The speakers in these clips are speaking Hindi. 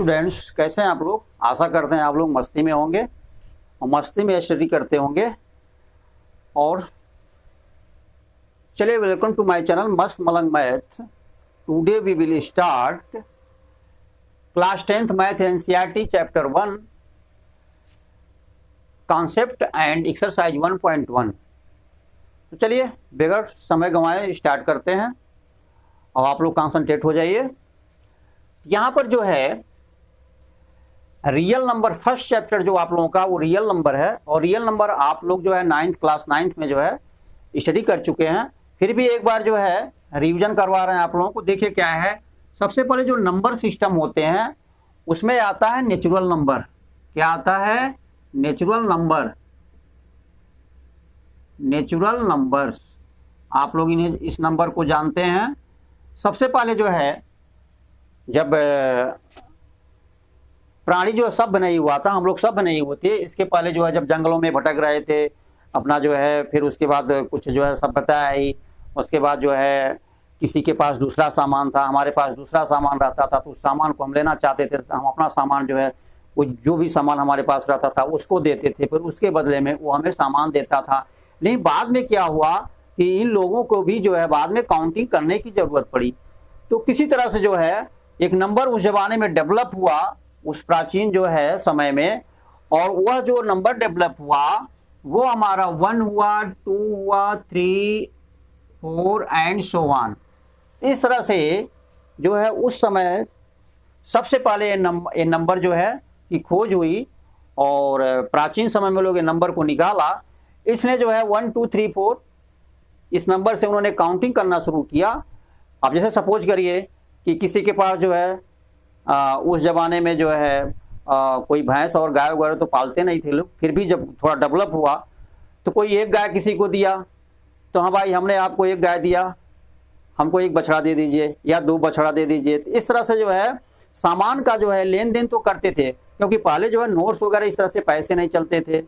स्टूडेंट्स, कैसे हैं आप लोग? आशा करते हैं आप लोग मस्ती में होंगे और मस्ती में स्टडी करते होंगे। और चलिए, welcome to my channel Mast Malang math. Today we will start class 10th math NCERT chapter 1 concept and exercise 1.1। तो चलिए बगैर समय गंवाए स्टार्ट करते हैं और आप लोग कॉन्सेंट्रेट हो जाइए। यहाँ पर जो है रियल नंबर, फर्स्ट चैप्टर जो आप लोगों का वो रियल नंबर है, और रियल नंबर आप लोग जो है क्लास 9th में जो है स्टडी कर चुके हैं। फिर भी एक बार जो है रिवीजन करवा रहे हैं आप लोगों को। देखिए क्या है, सबसे पहले जो नंबर सिस्टम होते हैं उसमें आता है नेचुरल नंबर। क्या आता है? Natural number. नेचुरल नंबर्स, आप लोग इन्हें इस नंबर को जानते हैं। सबसे पहले जो है जब प्राणी जो सब नहीं हुआ था, हम लोग सब नहीं हुए थे, इसके पहले जो है जब जंगलों में भटक रहे थे अपना जो है, फिर उसके बाद कुछ जो है सभ्यता आई, उसके बाद जो है किसी के पास दूसरा सामान था, हमारे पास दूसरा सामान रहता था, तो उस सामान को हम लेना चाहते थे, तो हम अपना सामान जो है वो जो भी सामान हमारे पास रहता था उसको देते थे, फिर उसके बदले में वो हमें सामान देता था। लेकिन बाद में क्या हुआ कि इन लोगों को भी जो है बाद में काउंटिंग करने की ज़रूरत पड़ी। तो किसी तरह से जो है एक नंबर उस ज़माने में डेवलप हुआ, उस प्राचीन जो है समय में, और वह जो नंबर डेवलप हुआ वो हमारा 1 हुआ, 2 हुआ, 3, 4 एंड सो ऑन। इस तरह से जो है उस समय सबसे पहले ये नंबर जो है की खोज हुई, और प्राचीन समय में लोग ये नंबर को निकाला। इसने जो है 1 2 3 4 इस नंबर से उन्होंने काउंटिंग करना शुरू किया। अब जैसे सपोज करिए कि किसी के पास जो है उस ज़माने में जो है कोई भैंस और गाय वगैरह तो पालते नहीं थे लोग, फिर भी जब थोड़ा डेवलप हुआ तो कोई एक गाय किसी को दिया, तो हाँ भाई हमने आपको एक गाय दिया, हमको एक बछड़ा दे दीजिए या 2 बछड़ा दे दीजिए। तो इस तरह से जो है सामान का जो है लेन देन तो करते थे, क्योंकि पहले जो है नोट्स वगैरह इस तरह से पैसे नहीं चलते थे,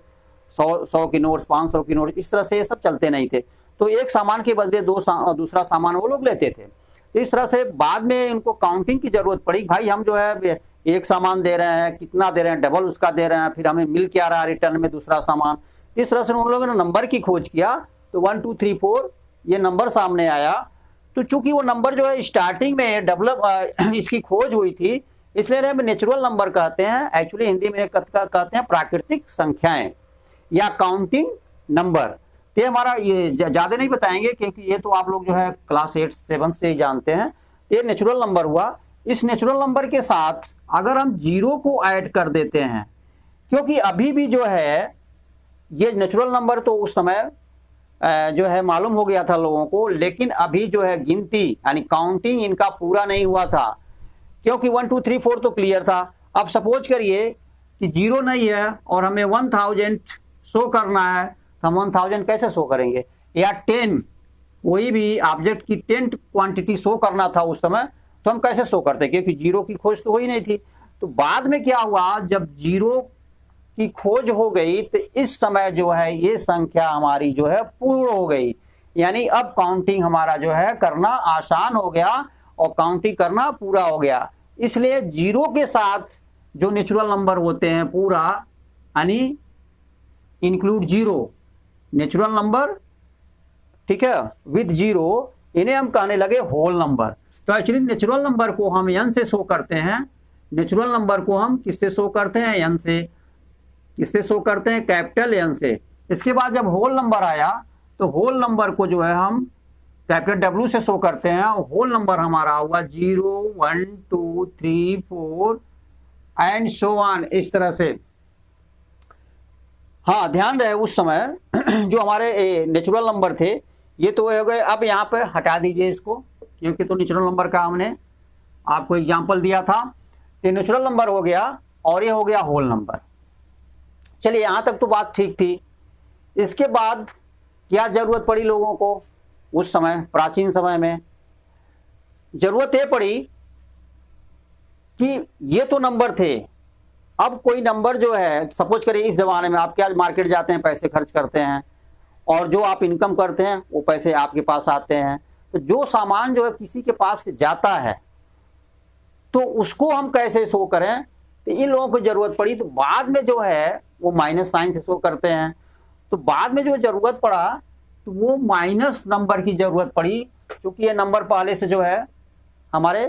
100 की नोट्स, 500 की नोट्स, इस तरह से ये सब चलते नहीं थे। तो एक सामान के बदले दूसरा सामान वो लोग लेते थे। तो इस तरह से बाद में इनको काउंटिंग की जरूरत पड़ी। भाई हम जो है एक सामान दे रहे हैं, कितना दे रहे हैं, डबल उसका दे रहे हैं, फिर हमें मिल क्या रहा है रिटर्न में दूसरा सामान। इस तरह से उन लोगों ने नंबर की खोज किया, तो 1 2 3 4 ये नंबर सामने आया। तो चूंकि वो नंबर जो है स्टार्टिंग में डेवलप इसकी खोज हुई थी, इसलिए हम नेचुरल नंबर कहते हैं। एक्चुअली हिंदी में कहते हैं प्राकृतिक संख्याएं या काउंटिंग नंबर। तो हमारा ये ज़्यादा नहीं बताएंगे, क्योंकि ये तो आप लोग जो है क्लास 8 7 से ही जानते हैं। तो ये नेचुरल नंबर हुआ। इस नेचुरल नंबर के साथ अगर हम 0 को ऐड कर देते हैं, क्योंकि अभी भी जो है ये नेचुरल नंबर तो उस समय जो है मालूम हो गया था लोगों को, लेकिन अभी जो है गिनती यानी काउंटिंग इनका पूरा नहीं हुआ था, क्योंकि 1 2 3 4 तो क्लियर था। अब सपोज करिए कि 0 नहीं है और हमें 1000 शो करना है, तो हम 1000 कैसे शो करेंगे? या 10, कोई भी ऑब्जेक्ट की 10 क्वांटिटी शो करना था उस समय, तो हम कैसे शो करते? क्योंकि 0 की खोज तो हो ही नहीं थी। तो बाद में क्या हुआ, जब 0 की खोज हो गई तो इस समय जो है ये संख्या हमारी जो है पूर्ण हो गई, यानी अब काउंटिंग हमारा जो है करना आसान हो गया और काउंटिंग करना पूरा हो गया। इसलिए 0 के साथ जो नेचुरल नंबर होते हैं पूरा, यानी इंक्लूड 0 नेचुरल नंबर, ठीक है, विद 0, इन्हें हम कहने लगे होल नंबर। तो एक्चुअली नेचुरल नंबर को हम n से शो करते हैं। नेचुरल नंबर को हम किससे शो करते हैं? n से। किससे शो करते हैं? कैपिटल N से। इसके बाद जब होल नंबर आया तो होल नंबर को जो है हम कैपिटल W से शो करते हैं। होल नंबर हमारा हुआ 0 1 2 3 4 एंड सो ऑन, इस तरह से। हाँ, ध्यान रहे उस समय जो हमारे नेचुरल नंबर थे ये तो हो गए। अब यहाँ पे हटा दीजिए इसको, क्योंकि तो नेचुरल नंबर का हमने आपको एग्जांपल दिया था। तो नेचुरल नंबर हो गया और ये हो गया होल नंबर। चलिए यहाँ तक तो बात ठीक थी। इसके बाद क्या जरूरत पड़ी लोगों को उस समय, प्राचीन समय में? जरूरत ये पड़ी कि ये तो नंबर थे, अब कोई नंबर जो है, सपोज करिए इस जमाने में आप क्या मार्केट जाते हैं, पैसे खर्च करते हैं, और जो आप इनकम करते हैं वो पैसे आपके पास आते हैं। तो जो सामान जो है किसी के पास से जाता है तो उसको हम कैसे शो करें, तो इन लोगों को जरूरत पड़ी तो बाद में जो है वो माइनस साइन से शो करते हैं। तो बाद में जो जरूरत पड़ा तो वो माइनस नंबर की जरूरत पड़ी, क्योंकि ये नंबर पहले से जो है हमारे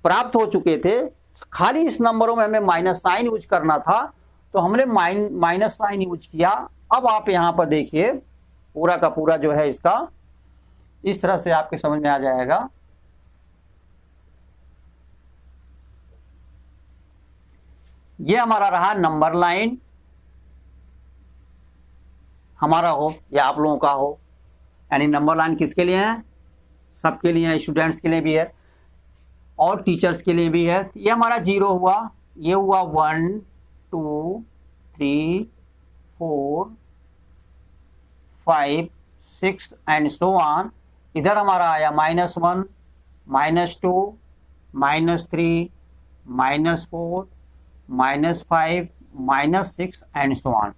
प्राप्त हो चुके थे, खाली इस नंबरों में हमें माइनस साइन यूज करना था, तो हमने माइनस साइन यूज किया। अब आप यहां पर देखिए पूरा का पूरा जो है इसका इस तरह से आपके समझ में आ जाएगा। ये हमारा रहा नंबर लाइन, हमारा हो या आप लोगों का हो, यानी नंबर लाइन किसके लिए है, सबके लिए है, स्टूडेंट्स के लिए भी है और टीचर्स के लिए भी है। ये हमारा 0 हुआ, ये हुआ 1 2 3 4 5 6 एंड सो ऑन। इधर हमारा आया -1 -2 -3 -4 -5 -6 एंड सो ऑन।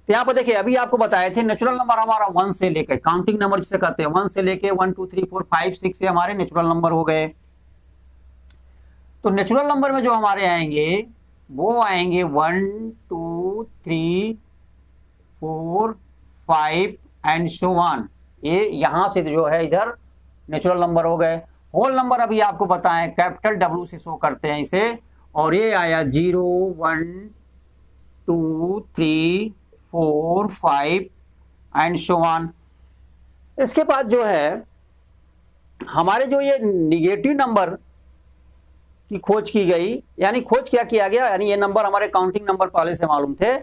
तो यहाँ पर देखिए अभी आपको बताए थे नेचुरल नंबर हमारा 1 से लेकर, काउंटिंग नंबर जिसे कहते हैं 1 से लेके 1 2 3 4 5 6 से हमारे नेचुरल नंबर हो गए। तो नेचुरल नंबर में जो हमारे आएंगे वो आएंगे 1 2 3 4 5 एंड सो ऑन। ये यहां से जो है इधर नेचुरल नंबर हो गए। होल नंबर अभी आपको बताएं कैपिटल W से शो करते हैं इसे, और ये आया 0 1 2 3 4 5 एंड सो ऑन। इसके बाद जो है हमारे जो ये निगेटिव नंबर की खोज की गई, यानी खोज क्या किया गया, यानी ये नंबर हमारे काउंटिंग नंबर पहले से मालूम थे,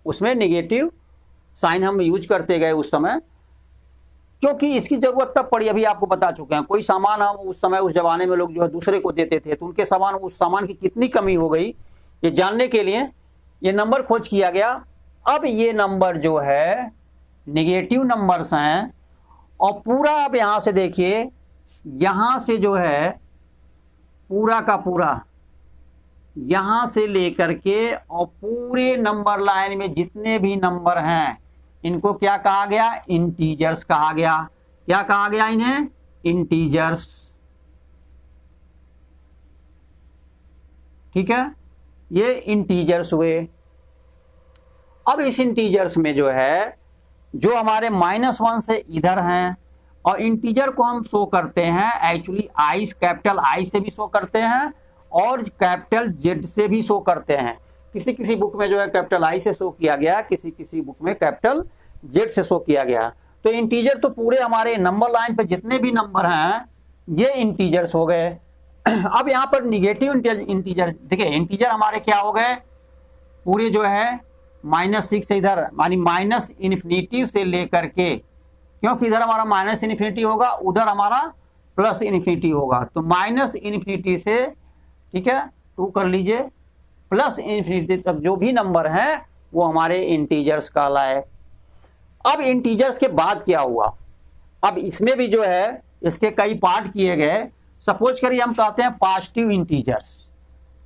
उसमें निगेटिव साइन हम यूज करते गए उस समय, क्योंकि इसकी जरूरत तब पड़ी। अभी आपको बता चुके हैं, कोई सामान हम उस समय उस जमाने में लोग जो है दूसरे को देते थे, तो उनके सामान उस सामान की कितनी कमी हो गई ये जानने के लिए ये नंबर खोज किया गया। अब ये नंबर जो है निगेटिव नंबर्स हैं, और पूरा आप यहां से देखिए, यहां से जो है पूरा का पूरा यहां से लेकर के और पूरे नंबर लाइन में जितने भी नंबर हैं इनको क्या कहा गया, इंटीजर्स कहा गया। क्या कहा गया इन्हें, इंटीजर्स। ठीक है, ये इंटीजर्स हुए। अब इस इंटीजर्स में जो है जो हमारे -1 से इधर हैं, और इंटीजर को हम शो करते हैं एक्चुअली आई, कैपिटल आई से भी शो करते हैं और कैपिटल जेड से भी शो करते हैं। किसी किसी बुक में जो है कैपिटल आई से शो किया गया, किसी किसी बुक में कैपिटल जेड से शो किया गया। तो इंटीजर तो पूरे हमारे नंबर लाइन पे जितने भी नंबर हैं ये इंटीजर्स हो गए। अब यहाँ पर निगेटिव इंटीजर देखिए, इंटीजर हमारे क्या हो गए, पूरे जो है -6 से इधर, मानी -∞ से लेकर के, क्योंकि इधर हमारा -∞ होगा, उधर हमारा +∞ होगा, तो -∞ से, ठीक है 2 कर लीजिए, +∞ तक जो भी नंबर हैं वो हमारे इंटीजर्स कहलाए। अब इंटीजर्स के बाद क्या हुआ, अब इसमें भी जो है इसके कई पार्ट किए गए। सपोज करिए हम कहते हैं पॉजिटिव इंटीजर्स,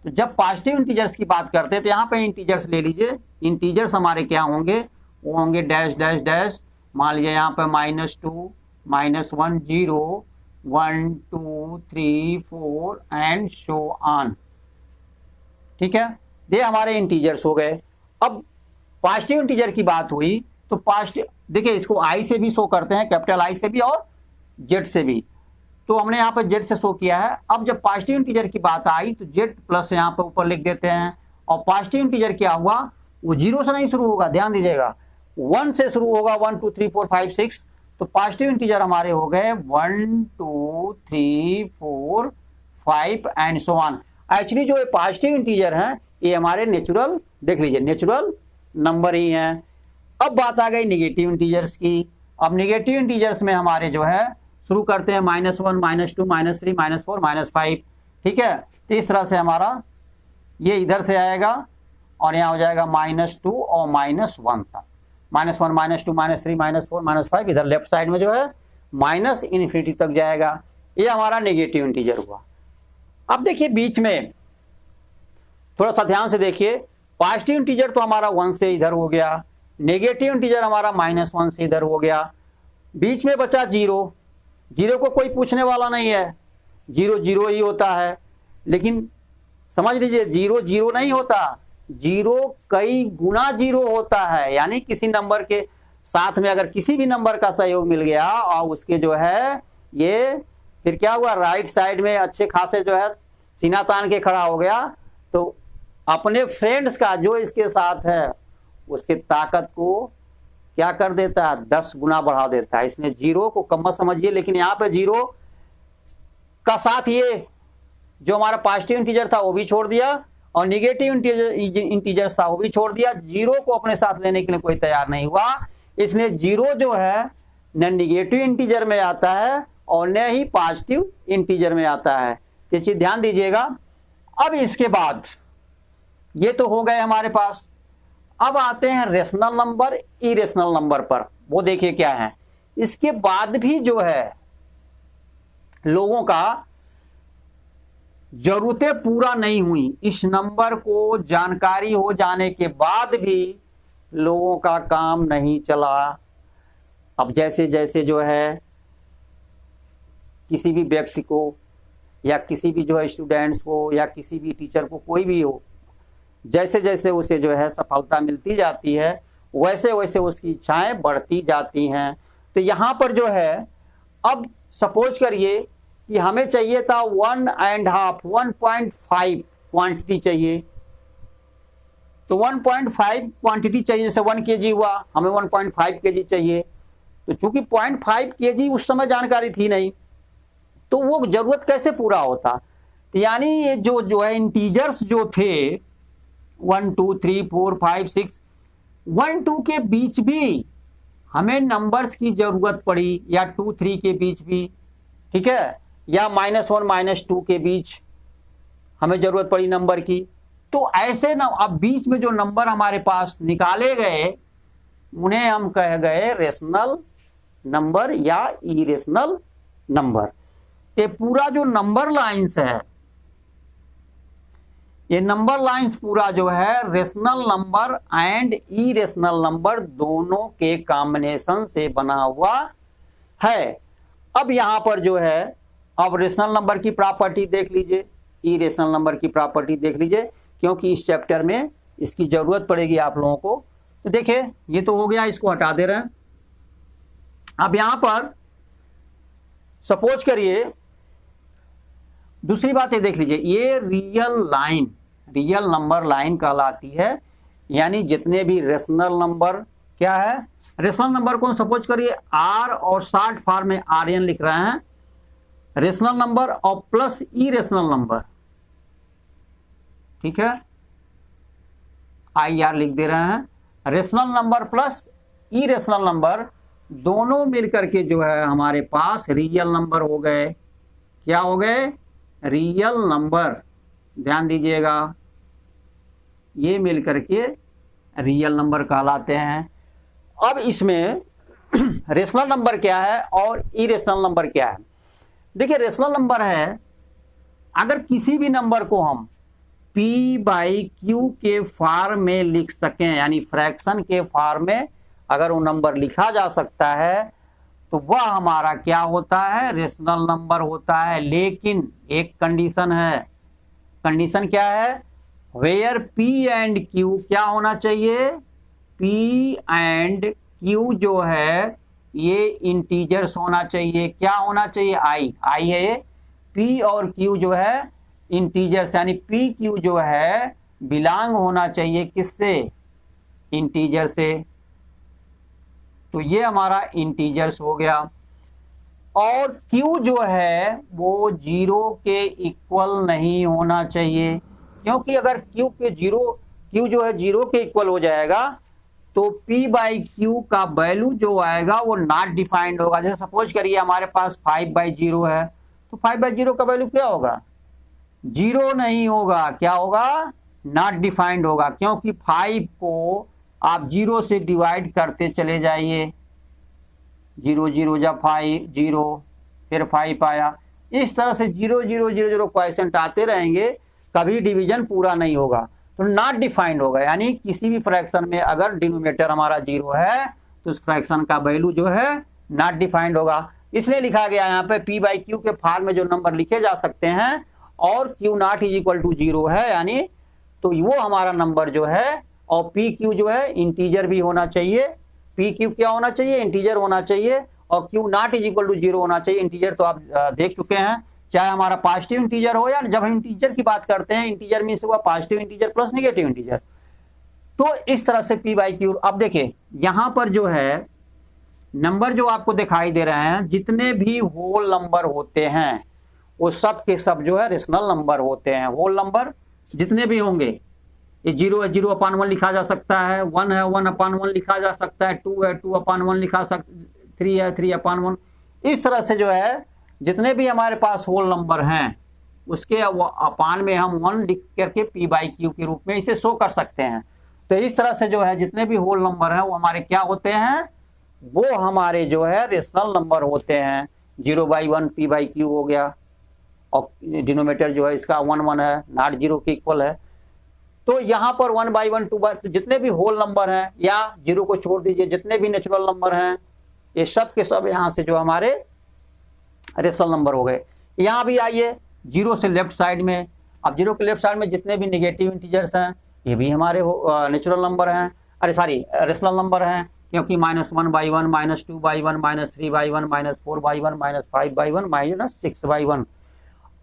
तो जब पॉजिटिव इंटीजर्स की बात करते हैं तो यहाँ पे इंटीजर्स ले लीजिए। इंटीजर्स हमारे क्या होंगे, वो होंगे डैश डैश डैश, मान लीजिए यहाँ पे -2 -1 0 1 2 3 4 एंड सो ऑन। ठीक है, ये हमारे इंटीजर्स हो गए। अब पॉजिटिव इंटीजर की बात हुई तो पॉजिटिव देखिए, इसको आई से भी शो करते हैं, कैपिटल आई से भी और जेड से भी, तो हमने यहाँ पर जेड से शो किया है। अब जब पॉजिटिव इंटीजर की बात आई तो जेड प्लस यहाँ पर ऊपर लिख देते हैं, और पॉजिटिव इंटीजर क्या हुआ, वो 0 से नहीं शुरू होगा, ध्यान दीजिएगा, 1 से शुरू होगा, 1 2 3 4 5 6। तो पॉजिटिव इंटीजर हमारे हो गए 1 2 3 4 5 एंड सो ऑन। एक्चुअली जो पॉजिटिव इंटीजर हैं ये हमारे नेचुरल, देख लीजिए नेचुरल नंबर ही हैं। अब बात आ गई निगेटिव इंटीजर्स की। अब निगेटिव इंटीजर्स में हमारे जो है शुरू करते हैं -1 -2 -3 -4 -5। ठीक है, तो इस तरह से हमारा ये इधर से आएगा और यहाँ हो जाएगा -2 और -1 तक, -1 -2 -3 -4 -5, इधर लेफ्ट साइड में जो है -∞ तक जाएगा। ये हमारा नेगेटिव इंटीजर हुआ। अब देखिए बीच में थोड़ा सा ध्यान से देखिए, पॉजिटिव इंटीजर तो हमारा 1 से इधर हो गया, नेगेटिव इंटीजर हमारा -1 से इधर हो गया, बीच में बचा 0। 0 को कोई पूछने वाला नहीं है, 0 0 ही होता है। लेकिन समझ लीजिए जीरो जीरो नहीं होता, जीरो कई गुना जीरो होता है। यानी किसी नंबर के साथ में अगर किसी भी नंबर का सहयोग मिल गया और उसके जो है ये फिर क्या हुआ, राइट साइड में अच्छे खासे जो है सीना तान के खड़ा हो गया, तो अपने फ्रेंड्स का जो इसके साथ है उसके ताकत को क्या कर देता है, 10 गुना बढ़ा देता है। इसने जीरो को कम मत समझिए, लेकिन यहाँ पे जीरो का साथ ये जो हमारा पॉजिटिव इंटीजर था वो भी छोड़ दिया और निगेटिव इंटीजर था वो भी छोड़ दिया। जीरो को अपने साथ लेने के लिए कोई तैयार नहीं हुआ, इसलिए जीरो जो है न निगेटिव इंटीजर में आता है और न ही पॉजिटिव इंटीजर में आता है। ये चीज ध्यान दीजिएगा। अब इसके बाद ये तो हो गए हमारे पास, अब आते हैं रेशनल नंबर, इरेशनल नंबर पर। वो देखिए क्या है, इसके बाद भी जो है लोगों का जरूरतें पूरा नहीं हुई, इस नंबर को जानकारी हो जाने के बाद भी लोगों का काम नहीं चला। अब जैसे जैसे जो है किसी भी व्यक्ति को या किसी भी जो है स्टूडेंट्स को या किसी भी टीचर को, कोई भी हो, जैसे जैसे उसे जो है सफलता मिलती जाती है वैसे वैसे उसकी इच्छाएं बढ़ती जाती हैं। तो यहाँ पर जो है अब सपोज करिए कि हमें चाहिए था 1.5 क्वांटिटी चाहिए, तो 1.5 क्वांटिटी चाहिए, जैसे 1 kg हुआ, हमें 1.5 kg चाहिए। तो चूंकि 0.5 kg उस समय जानकारी थी नहीं, तो वो जरूरत कैसे पूरा होता। तो यानी ये जो है इंटीजर्स जो थे 1 2 3 4 5 6 1 2 के बीच भी हमें नंबर्स की जरूरत पड़ी, या 2 3 के बीच भी, ठीक है, या -1 -2 के बीच हमें जरूरत पड़ी नंबर की। तो ऐसे ना अब बीच में जो नंबर हमारे पास निकाले गए उन्हें हम कह गए रेशनल नंबर या इरेशनल नंबर। ते पूरा जो नंबर लाइंस है, ये नंबर लाइंस पूरा जो है rational number and irrational number दोनों के कॉम्बिनेशन से बना हुआ है। अब यहां पर जो है अब रेशनल नंबर की प्रॉपर्टी देख लीजिए, इरेशनल नंबर की प्रॉपर्टी देख लीजिए, क्योंकि इस चैप्टर में इसकी जरूरत पड़ेगी आप लोगों को। तो देखिए ये तो हो गया, इसको हटा दे रहे हैं। अब यहां पर सपोज करिए दूसरी बात ये देख लीजिए, ये रियल नंबर लाइन कहलाती है। यानी जितने भी रेशनल नंबर क्या है, रेशनल नंबर को सपोज करिए आर और शॉर्ट फॉर्म में आरएन लिख रहे हैं, रेशनल नंबर और प्लस इरेशनल नंबर, ठीक है, IR लिख दे रहे हैं। Rational number plus irrational number दोनों मिलकर के जो है हमारे पास रियल नंबर हो गए। क्या हो गए, रियल नंबर। ध्यान दीजिएगा, ये मिलकर के रियल नंबर कहलाते हैं। अब इसमें रेशनल नंबर क्या है और इरेशनल नंबर क्या है। देखिए रेशनल नंबर है अगर किसी भी नंबर को हम P/Q के फॉर्म में लिख सकें, यानी फ्रैक्शन के फॉर्म में अगर वो नंबर लिखा जा सकता है तो वह हमारा क्या होता है, रेशनल नंबर होता है। लेकिन एक कंडीशन है, कंडीशन क्या है, वेयर P एंड Q क्या होना चाहिए, P एंड Q जो है ये इंटीजर्स होना चाहिए। क्या होना चाहिए, I है ये, P और Q जो है इंटीजर्स, यानी PQ जो है बिलोंग होना चाहिए किससे, इंटीजर से। तो ये हमारा इंटीजर्स हो गया। और Q जो है वो 0 के इक्वल नहीं होना चाहिए, क्योंकि अगर Q जो है 0 के इक्वल हो जाएगा तो P/Q का वैल्यू जो आएगा वो नॉट डिफाइंड होगा। जैसे सपोज करिए हमारे पास 5/0 है, तो 5/0 का वैल्यू क्या होगा, 0 नहीं होगा, क्या होगा, नॉट डिफाइंड होगा। क्योंकि 5 को आप 0 से डिवाइड करते चले जाइए, 0 0 जब 5 0 फिर 5 आया, इस तरह से 0 0 0 0 क्वेश्चन आते रहेंगे, कभी डिवीजन पूरा नहीं होगा, तो नॉट डिफाइंड होगा। यानी किसी भी फ्रैक्शन में अगर डिनोमिनेटर हमारा 0 है तो उस फ्रैक्शन का वैल्यू जो है नॉट डिफाइंड होगा। इसलिए लिखा गया यहाँ पे P/Q के फॉर्म में जो नंबर लिखे जा सकते हैं और q not is equal to 0 है, यानी तो वो हमारा नंबर जो है, और पी क्यू जो है इंटीजर भी होना चाहिए। पी क्यू क्या होना चाहिए? इंटीजर होना चाहिए। और q not is equal to 0 होना चाहिए। इंटीजर तो आप देख चुके हैं, चाहे हमारा पॉजिटिव इंटीजर हो, या जब हम इंटीजर की बात करते हैं, इंटीजर मीन्स हुआ positive integer plus negative integer. तो इस तरह से पी बाई क्यू। अब देखिए यहां पर जो है नंबर जो आपको दिखाई दे रहे हैं, जितने भी होल नंबर होते हैं वो सब के सब जो है रेशनल नंबर होते हैं। होल नंबर जितने भी होंगे, ये 0 है 0/1 लिखा जा सकता है, 1 है 1/1 लिखा जा सकता है, 2 है 2/1 लिखा सकता, 3 है 3/1। इस तरह से जो है जितने भी हमारे पास होल नंबर हैं उसके अपान में हम 1 लिख करके पी बाई क्यू के रूप में इसे शो कर सकते हैं। तो इस तरह से जो है जितने भी होल नंबर हैं वो हमारे क्या होते हैं? वो हमारे जो है रेशनल नंबर होते हैं। 0/1 पी बाई क्यू हो गया, और डिनोमिनेटर जो है इसका 1 है, नॉट 0 के इक्वल है। तो यहाँ पर 1/1 2/, जितने भी होल नंबर हैं, या 0 को छोड़ दीजिए, जितने भी नेचुरल नंबर हैं ये सब के सब यहाँ से जो हमारे रेशनल नंबर हो गए। यहाँ भी आइए 0 से लेफ्ट साइड में, अब 0 के लेफ्ट साइड में जितने भी नेगेटिव इंटीजर्स हैं ये भी हमारे नेचुरल नंबर हैं, अरे सॉरी रेशनल नंबर हैं, क्योंकि -1/1 -2/1 -3/1 -4/1 -5/1 -6/1।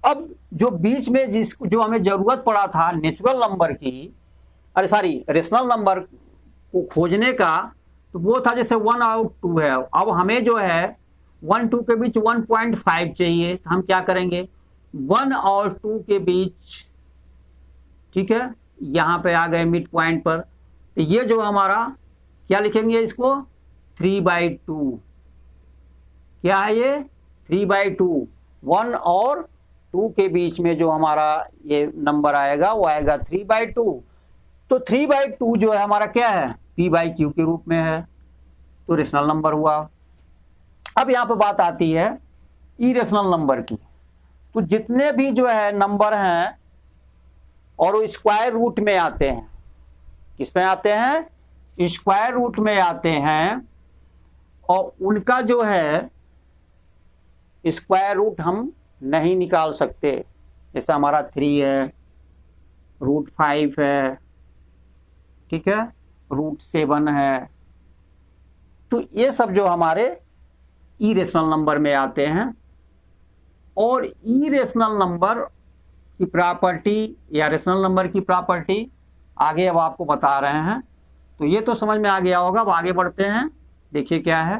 अब जो बीच में जो हमें जरूरत पड़ा था नेचुरल नंबर की, अरे सॉरी रेशनल नंबर को खोजने का, तो वो था जैसे 1 और 2 है। अब हमें जो है 1 2 के बीच 1.5 चाहिए, तो हम क्या करेंगे 1 और 2 के बीच, ठीक है, यहां पे आ गए मिड पॉइंट पर, तो ये जो हमारा क्या लिखेंगे इसको 3/2। क्या है ये 3/2। 1 और 2 के बीच में जो हमारा ये नंबर आएगा वो आएगा 3/2। तो 3/2 जो है हमारा क्या है? पी बाई क्यू के रूप में है, तो रेशनल नंबर हुआ। अब यहां पर बात आती है इरेशनल नंबर की। तो जितने भी जो है नंबर हैं और वो स्क्वायर रूट में आते हैं, किस में आते हैं? स्क्वायर रूट में आते हैं, और उनका जो है स्क्वायर रूट हम नहीं निकाल सकते। जैसे हमारा 3 है, √5 है, ठीक है, √7 है। तो ये सब जो हमारे इरेशनल नंबर में आते हैं। और इरेशनल नंबर की प्रॉपर्टी या रेशनल नंबर की प्रॉपर्टी आगे अब आपको बता रहे हैं। तो ये तो समझ में आ गया होगा। अब आगे बढ़ते हैं, देखिए क्या है।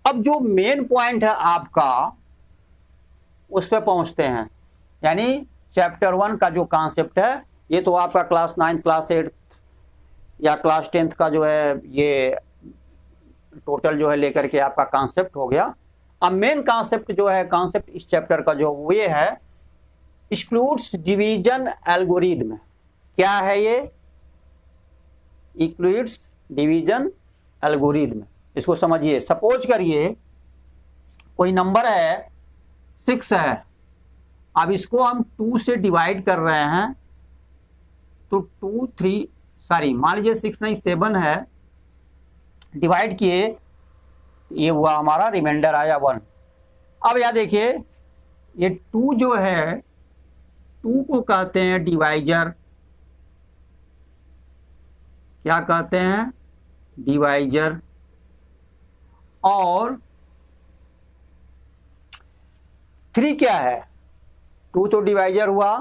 अब जो मेन पॉइंट है आपका उस पर पहुंचते हैं, यानी चैप्टर 1 का जो कॉन्सेप्ट है, ये तो आपका क्लास 9 क्लास 8 या क्लास 10 का जो है ये टोटल जो है लेकर के आपका कॉन्सेप्ट हो गया। अब मेन कॉन्सेप्ट जो है, कॉन्सेप्ट इस चैप्टर का जो वो ये है एक्सक्लूड्स डिवीजन एल्गोरिथम। क्या है ये? Excludes division algorithm. इसको समझिए। सपोज करिए कोई नंबर है 6 है, अब इसको हम 2 से डिवाइड कर रहे हैं, तो 2 3 सॉरी मान लीजिए 6 नहीं 7 है, डिवाइड किए, ये हुआ हमारा रिमाइंडर आया 1। अब यह देखिए ये 2 जो है 2 को कहते हैं डिवाइजर। क्या कहते हैं? डिवाइजर। और 3 क्या है? 2 तो डिवाइजर हुआ,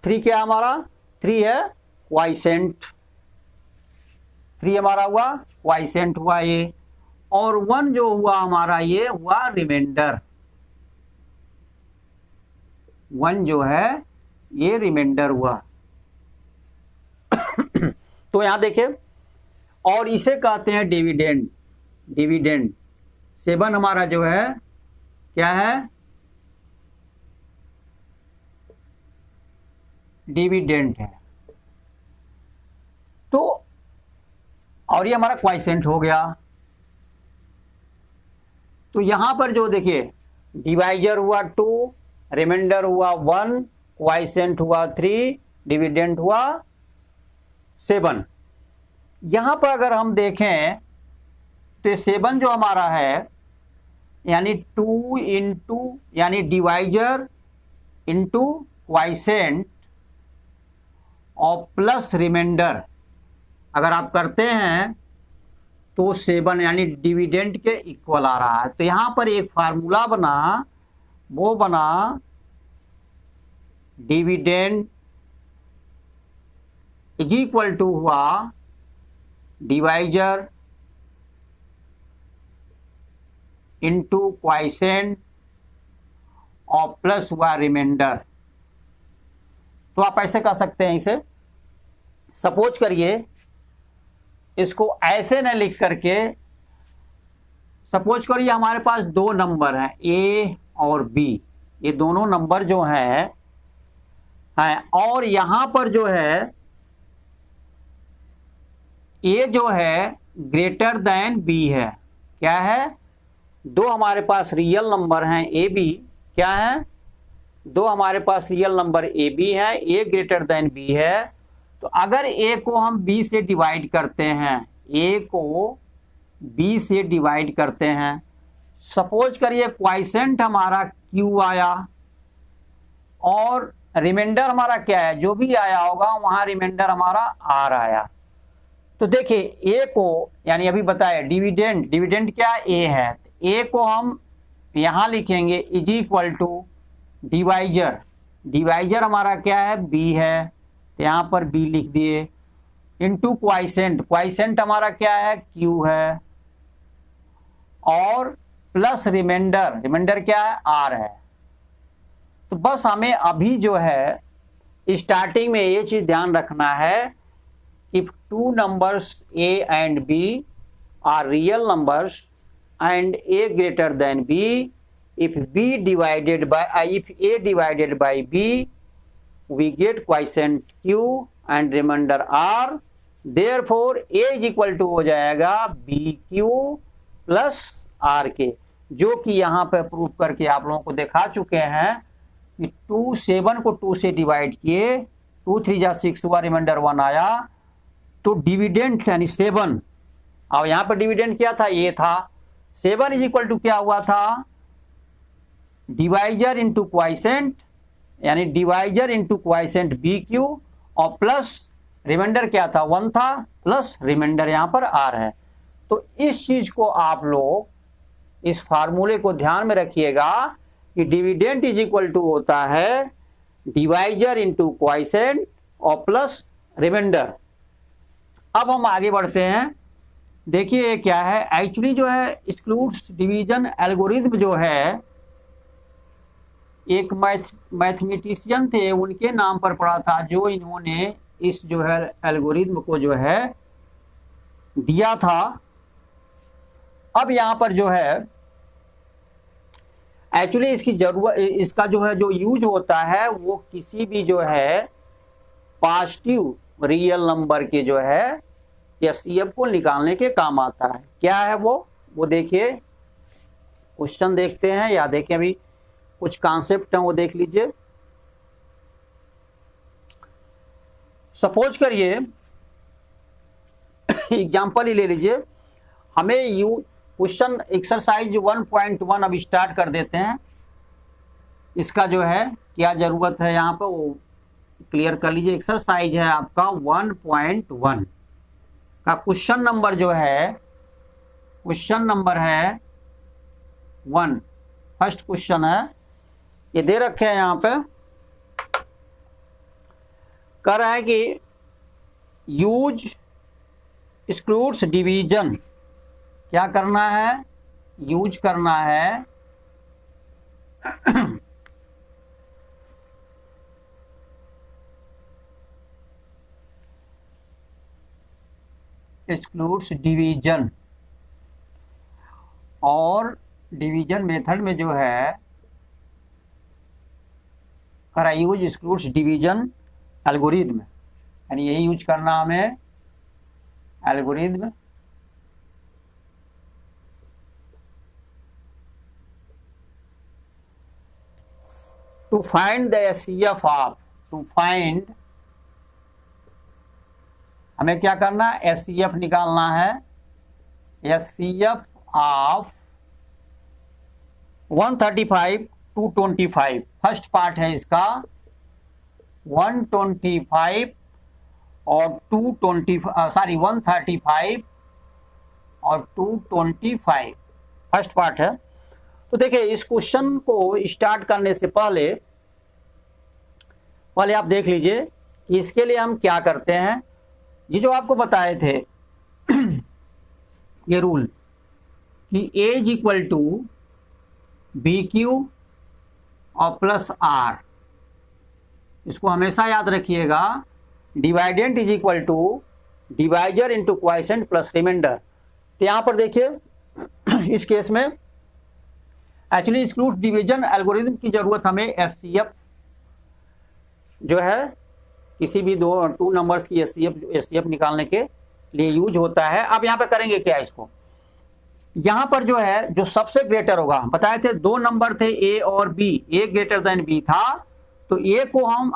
3 क्या हमारा? 3 है क्वाइसेंट। 3 हमारा हुआ क्वाइसेंट हुआ ये। और 1 जो हुआ हमारा ये हुआ रिमाइंडर। 1 जो है ये रिमाइंडर हुआ। तो यहां देखिए, और इसे कहते हैं डिविडेंड। डिविडेंड 7 हमारा जो है क्या है? डिविडेंड है। तो और ये हमारा क्वाइसेंट हो गया। तो यहां पर जो देखिए डिवाइजर हुआ 2, रिमाइंडर हुआ 1, क्वाइसेंट हुआ 3, डिविडेंड हुआ 7। यहां पर अगर हम देखें तो 7 जो हमारा है यानी 2 इंटू यानी डिवाइजर इंटू क्वाइसेंट और प्लस रिमाइंडर अगर आप करते हैं तो 7 यानी डिविडेंड के इक्वल आ रहा है। तो यहां पर एक फार्मूला बना, वो बना डिविडेंड इज इक्वल टू हुआ डिवाइजर इंटू क्वाइसेंट और प्लस हुआ रिमाइंडर। तो आप ऐसे कर सकते हैं, इसे सपोज करिए, इसको ऐसे न लिख करके, सपोज करिए हमारे पास दो नंबर हैं ए और बी, ये दोनों नंबर जो हैं और यहां पर जो है ए जो है ग्रेटर देन बी है। क्या है? दो हमारे पास रियल नंबर हैं ए बी, क्या है? दो हमारे पास रियल नंबर ए बी है, ए ग्रेटर देन बी है। तो अगर ए को हम बी से डिवाइड करते हैं, ए को बी से डिवाइड करते हैं, सपोज करिए क्वाइसेंट हमारा क्यू आया और रिमाइंडर हमारा क्या है, जो भी आया होगा वहां रिमाइंडर हमारा आर आया। तो देखिए ए को, यानी अभी बताया डिविडेंड क्या ए है, ए को हम यहां लिखेंगे इज इक्वल टू डिवाइजर हमारा क्या है, बी है, तो यहां पर बी लिख दिए, इनटू क्वाइसेंट हमारा क्या है, क्यू है, और प्लस रिमाइंडर क्या है, आर है। तो बस हमें अभी जो है स्टार्टिंग में ये चीज ध्यान रखना है कि two numbers a and b are real numbers and a greater than b if a divided by b we get quotient q and remainder r, therefore a is equal to हो जाएगा bq plus rk, जो कि यहां पर प्रूव करके आप लोगों को दिखा चुके हैं कि 7 को 2 से डिवाइड किए, 2 3 जा 6 हुआ, रिमाइंडर 1 आया, तो डिविडेंड यानी 7, और यहां पर डिविडेंड क्या था, ये था 7 इज इक्वल टू क्या हुआ था, डिवाइजर इंटू क्वाइसेंट, यानी divisor into quotient b q, और प्लस रिमाइंडर क्या था, 1 था, प्लस रिमाइंडर यहां पर आर है। तो इस चीज को आप लोग इस फार्मूले को ध्यान में रखिएगा कि डिविडेंड इज इक्वल टू होता है डिवाइजर इंटू क्वाइसेंट और प्लस रिमाइंडर। अब हम आगे बढ़ते हैं। देखिए क्या है, एक्चुअली जो है एक्सक्लूड्स डिवीजन एल्गोरिथम जो है, एक मैथमेटिशियन थे, उनके नाम पर पड़ा था, जो इन्होंने इस जो है एल्गोरिथम को जो है दिया था। अब यहां पर जो है एक्चुअली इसकी जरूरत, इसका जो है जो यूज होता है वो किसी भी जो है पॉजिटिव रियल नंबर के जो है एचसीएफ को निकालने के काम आता है। क्या है वो देखिए, क्वेश्चन देखते हैं या देखें, अभी कुछ कॉन्सेप्ट हैं वो देख लीजिए। सपोज करिए एग्जांपल ही ले लीजिए, हमें क्वेश्चन एक्सरसाइज 1.1 अब स्टार्ट कर देते हैं। इसका जो है क्या जरूरत है यहाँ पे वो क्लियर कर लीजिए। एक्सरसाइज है आपका 1.1 का क्वेश्चन नंबर जो है, क्वेश्चन नंबर है 1, फर्स्ट क्वेश्चन है, ये दे रखे हैं यहाँ पे, कह रहा है कि यूज एक्सक्लूड्स डिवीजन। क्या करना है, यूज करना है एक्सक्लूड्स डिवीजन, और डिवीजन मेथड में जो है करा यूज एक्सक्लूड्स डिवीजन एल्गोरिथम, यानी यही यूज करना हमें algorithm. To find the HCF of, to find, हमें क्या करना है, एचसीएफ निकालना है, एचसीएफ ऑफ 135 225, फर्स्ट पार्ट है इसका 125 और 135 और 225 फर्स्ट पार्ट है। तो देखिए इस क्वेश्चन को स्टार्ट करने से पहले आप देख लीजिए कि इसके लिए हम क्या करते हैं। ये जो आपको बताए थे ये रूल कि A is equal to b q और प्लस आर, इसको हमेशा याद रखिएगा। Dividend is equal to divisor into quotient plus remainder. तो यहां पर देखिए इस केस में एक्चुअली एक्सक्लूड डिवीजन एल्गोरिथम की जरूरत हमें एचसीएफ जो है किसी भी टू नंबर्स की एचसीएफ निकालने के लिए यूज होता है। अब यहां पे करेंगे क्या, इसको यहां पर जो है जो सबसे ग्रेटर होगा, बताए थे दो नंबर थे ए और बी, ए ग्रेटर देन बी था, तो ए को हम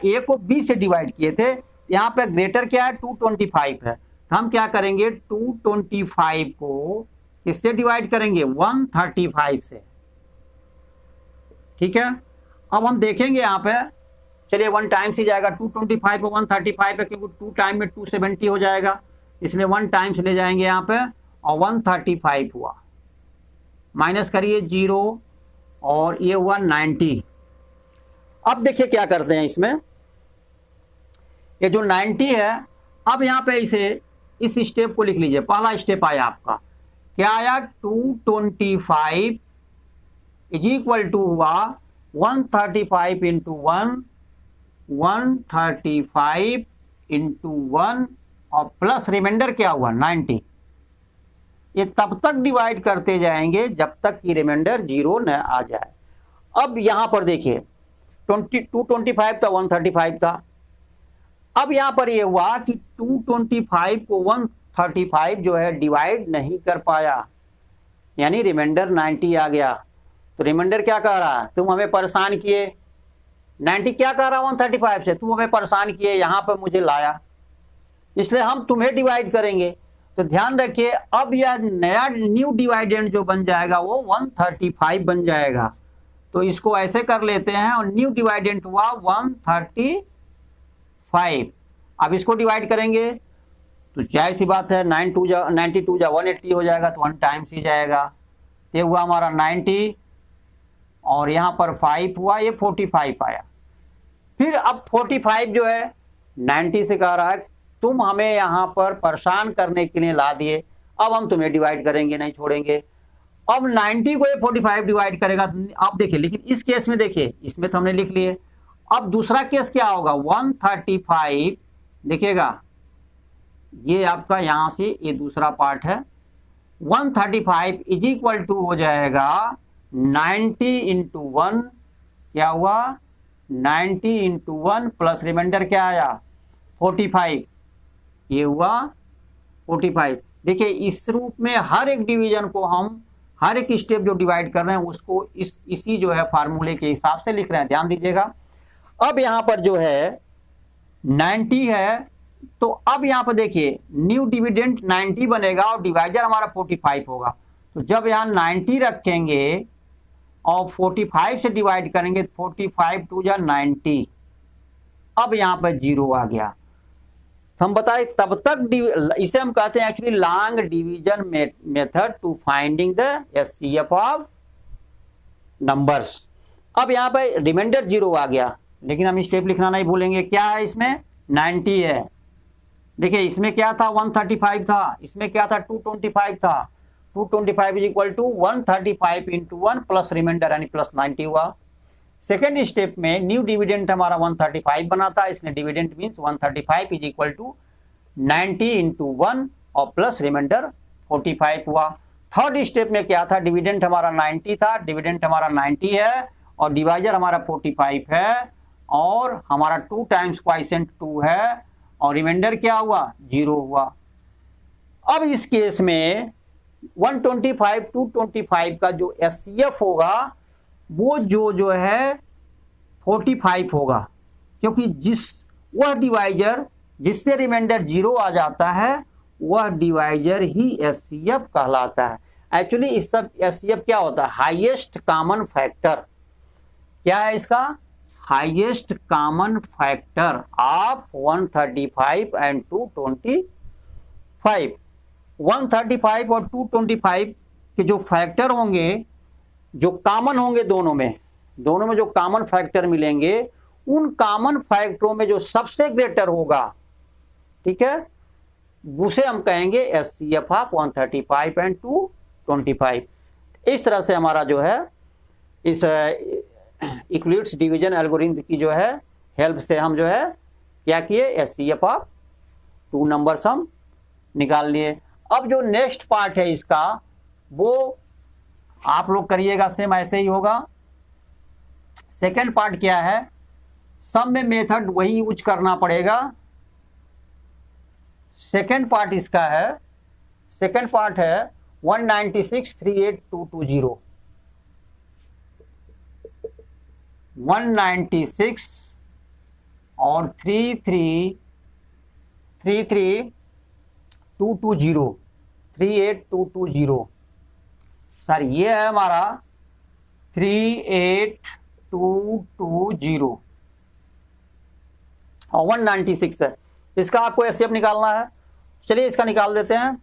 ए को बी से डिवाइड किए थे। यहाँ पे ग्रेटर क्या है 225 है, तो हम क्या करेंगे 225 को किससे डिवाइड करेंगे 135 से। ठीक है, अब हम देखेंगे यहाँ पे, चलिए 1 टाइम्स ही जाएगा 225 और 135 है, क्योंकि 2 टाइम में 270 हो जाएगा, इसलिए 1 टाइम्स ले जाएंगे यहाँ पे और 135 हुआ, माइनस करिए 0 और ये हुआ 90। अब देखिए क्या करते हैं इसमें, ये जो 90 है, अब यहाँ पे इसे इस स्टेप को लिख लीजिए। पहला स्टेप आया आपका, क्या आया 225 इज इक्वल टू हुआ 135 इंटू 1, 135 इंटू 1 और प्लस रिमाइंडर क्या हुआ 90। ये तब तक डिवाइड करते जाएंगे जब तक कि रिमाइंडर 0 न आ जाए। अब यहां पर देखिए 225 था 135 था, अब यहां पर ये हुआ कि 225 को 135 जो है डिवाइड नहीं कर पाया, यानी रिमाइंडर 90 आ गया। तो रिमाइंडर क्या कह रहा है, तुम हमें परेशान किए, 90 क्या कह रहा है 135 से, तुम हमें परेशान किए, यहां पर मुझे लाया, इसलिए हम तुम्हें डिवाइड करेंगे। तो ध्यान रखिए अब यह नया न्यू डिवाइडेंड जो बन जाएगा वो 135 बन जाएगा। तो इसको ऐसे कर लेते हैं और न्यू डिवाइडेंट हुआ 135। अब इसको डिवाइड करेंगे तो जाहिर सी बात है 92 जा 180 हो जाएगा, तो 1 टाइम्स ही जाएगा। ये हुआ हमारा 90 और यहाँ पर 5 हुआ, ये 45 आया। फिर अब 45 जो है 90 से कह रहा है तुम हमें यहाँ पर परेशान करने के लिए ला दिए, अब हम तुम्हें डिवाइड करेंगे, नहीं छोड़ेंगे। अब 90 को ये 45 डिवाइड करेगा, आप देखिए, लेकिन इस केस में देखिए, इसमें तो हमने लिख लिए। अब दूसरा केस क्या होगा 135, देखिएगा ये आपका यहां से ये दूसरा पार्ट है, 135 इज इक्वल टू हो जाएगा 90 इंटू 1, क्या हुआ 90 इंटू 1 प्लस रिमाइंडर क्या आया 45, ये हुआ 45। देखिए इस रूप में हर एक डिवीजन को हम हर एक स्टेप जो डिवाइड कर रहे हैं उसको इसी जो है फार्मूले के हिसाब से लिख रहे हैं, ध्यान दीजिएगा। अब यहां पर जो है 90 है, तो अब यहां पर देखिए न्यू डिविडेंड 90 बनेगा और डिवाइजर हमारा 45 होगा। तो जब यहां 90 रखेंगे और 45 से डिवाइड करेंगे, 45 2 जा 90, अब यहां पर 0 आ गया। तो हम बताए तब तक इसे हम कहते हैं actually long division method to finding the HCF of numbers. अब यहाँ पे रिमाइंडर 0 आ गया, लेकिन हम स्टेप लिखना नहीं भूलेंगे। क्या है इसमें 90 है, देखिए इसमें क्या था 135 था, इसमें क्या था 225 था। 225 is equal to 135 into 1 plus remainder यानी प्लस 90 हुआ। सेकेंड स्टेप में न्यू डिविडेंट हमारा 135 बना था, इसमें dividend means 135 is equal to 90 into 1 और प्लस रिमाइंडर 45 हुआ। थर्ड स्टेप में क्या था, डिविडेंट हमारा 90 था, डिविडेंट हमारा 90 है और डिवाइजर हमारा 45 है और हमारा 2 टाइम्स क्वाइसेंट 2 है और रिमाइंडर क्या हुआ 0 हुआ। अब इस केस में 125 225 का जो एचसीएफ होगा वो जो है 45 होगा, क्योंकि वह डिवाइजर जिससे रिमाइंडर 0 आ जाता है वह डिवाइजर ही एचसीएफ कहलाता है। एक्चुअली इस सब एचसीएफ क्या होता है, हाईएस्ट कॉमन फैक्टर। क्या है इसका, highest common factor of 135 and 225। 135 और 225 के जो फैक्टर होंगे, जो कॉमन होंगे दोनों में जो कॉमन फैक्टर मिलेंगे, उन कॉमन फैक्टरों में जो सबसे ग्रेटर होगा, ठीक है, उसे हम कहेंगे एचसीएफ ऑफ 135 एंड 225। इस तरह से हमारा जो है इस यूक्लिड्स डिवीजन एल्गोरिथम की जो है हेल्प से हम जो है क्या किए, एचसीएफ ऑफ 2 नंबर्स हम निकाल लिए। अब जो नेक्स्ट पार्ट है इसका, वो आप लोग करिएगा, सेम ऐसे ही होगा। सेकेंड पार्ट क्या है, सम में मेथड वही यूज करना पड़ेगा। सेकेंड पार्ट इसका है, सेकेंड पार्ट है 196,38,220। 196 और 33,220, 38,220, सॉरी ये है हमारा 38,220 और 196 है। इसका आपको एचसीएफ निकालना है। चलिए इसका निकाल देते हैं।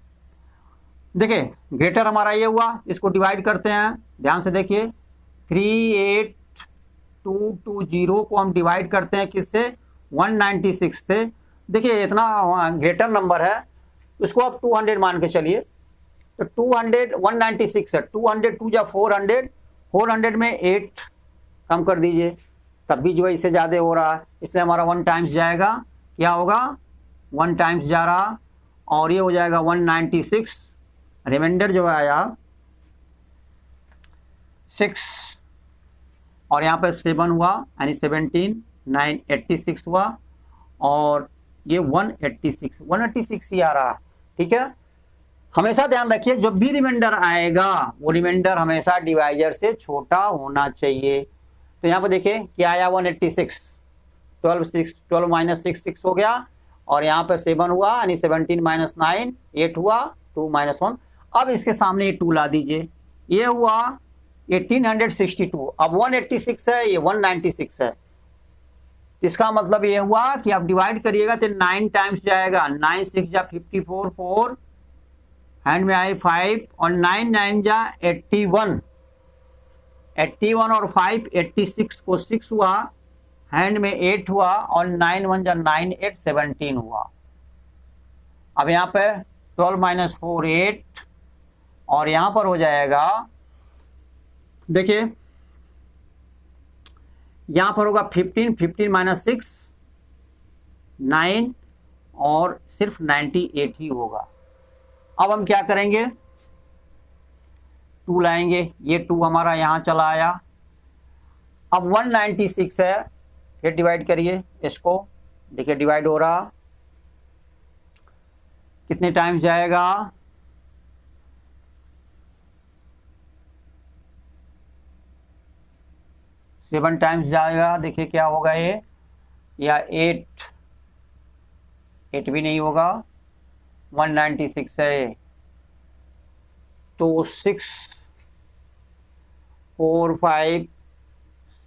देखिए ग्रेटर हमारा ये हुआ, इसको डिवाइड करते हैं, ध्यान से देखिए। 38,220 को हम डिवाइड करते हैं किससे, 196 से। देखिए इतना ग्रेटर नंबर है, उसको आप 200 मान के चलिए। तो 200, 196 है, 200 2 जा 400, 400 में 8 कम कर दीजिए, तब भी जो है इससे ज़्यादा हो रहा है, इसलिए हमारा 1 टाइम्स जाएगा। क्या होगा, 1 टाइम्स जा रहा, और ये हो जाएगा 196, रिमाइंडर जो है आया 6, और यहाँ पे 7 हुआ, यानी 17, 9 86 हुआ, और ये 186 ही आ रहा, ठीक है। हमेशा ध्यान रखिए, जब भी रिमाइंडर आएगा वो रिमाइंडर हमेशा डिवाइजर से छोटा होना चाहिए। तो यहाँ पर देखिए क्या आया, 186, 12 माइनस 6 हो गया, और यहाँ पे 7 हुआ, यानी 17 माइनस 9 8 हुआ, 2 माइनस 1। अब इसके सामने ये 2 ला दीजिए, ये हुआ 1862। अब 186 है, ये 196 है। इसका मतलब ये हुआ कि आप डिवाइड करिएगा तो 9 टाइम्स जाएगा, 9 6 जा 54, 4 हैंड में आए 5, और 9 9 जा 81, 81 और 5 86 को 6 हुआ, हैंड में 8 हुआ, और 9 1 जा 9 8 17 हुआ। अब यहाँ पे 12 माइनस 4 8, और यहाँ पर हो जाएगा, देखिए यहाँ पर होगा 15 माइनस 6 9, और सिर्फ 98 ही होगा। अब हम क्या करेंगे, 2 लाएंगे, ये 2 हमारा यहाँ चला आया। अब 196 है, फिर डिवाइड करिए इसको, देखिए डिवाइड हो रहा, कितने टाइम्स जाएगा, 7 टाइम्स जाएगा। देखिए क्या होगा ये, या 8 भी नहीं होगा, 196 है, तो 6 4 5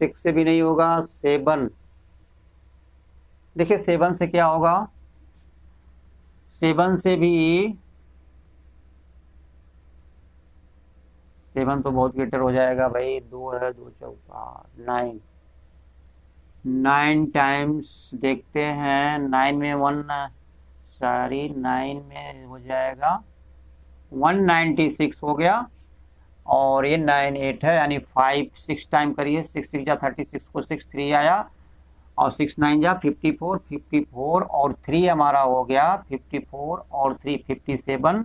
6 से भी नहीं होगा, 7। देखिए 7 से क्या होगा, 7 से भी, 7 तो बहुत ग्रेटर हो जाएगा भाई, 2 है, 2 चौका 9, 9 टाइम्स देखते हैं, 9 में 1, सॉरी 9 में हो जाएगा 196 हो गया, और ये 9 8 है, यानी 5 6 टाइम करिए, 6 6 जा 36 को 6 3 आया, और 6 9 जा 54, 54 और 3 हमारा हो गया 54 और 3 57,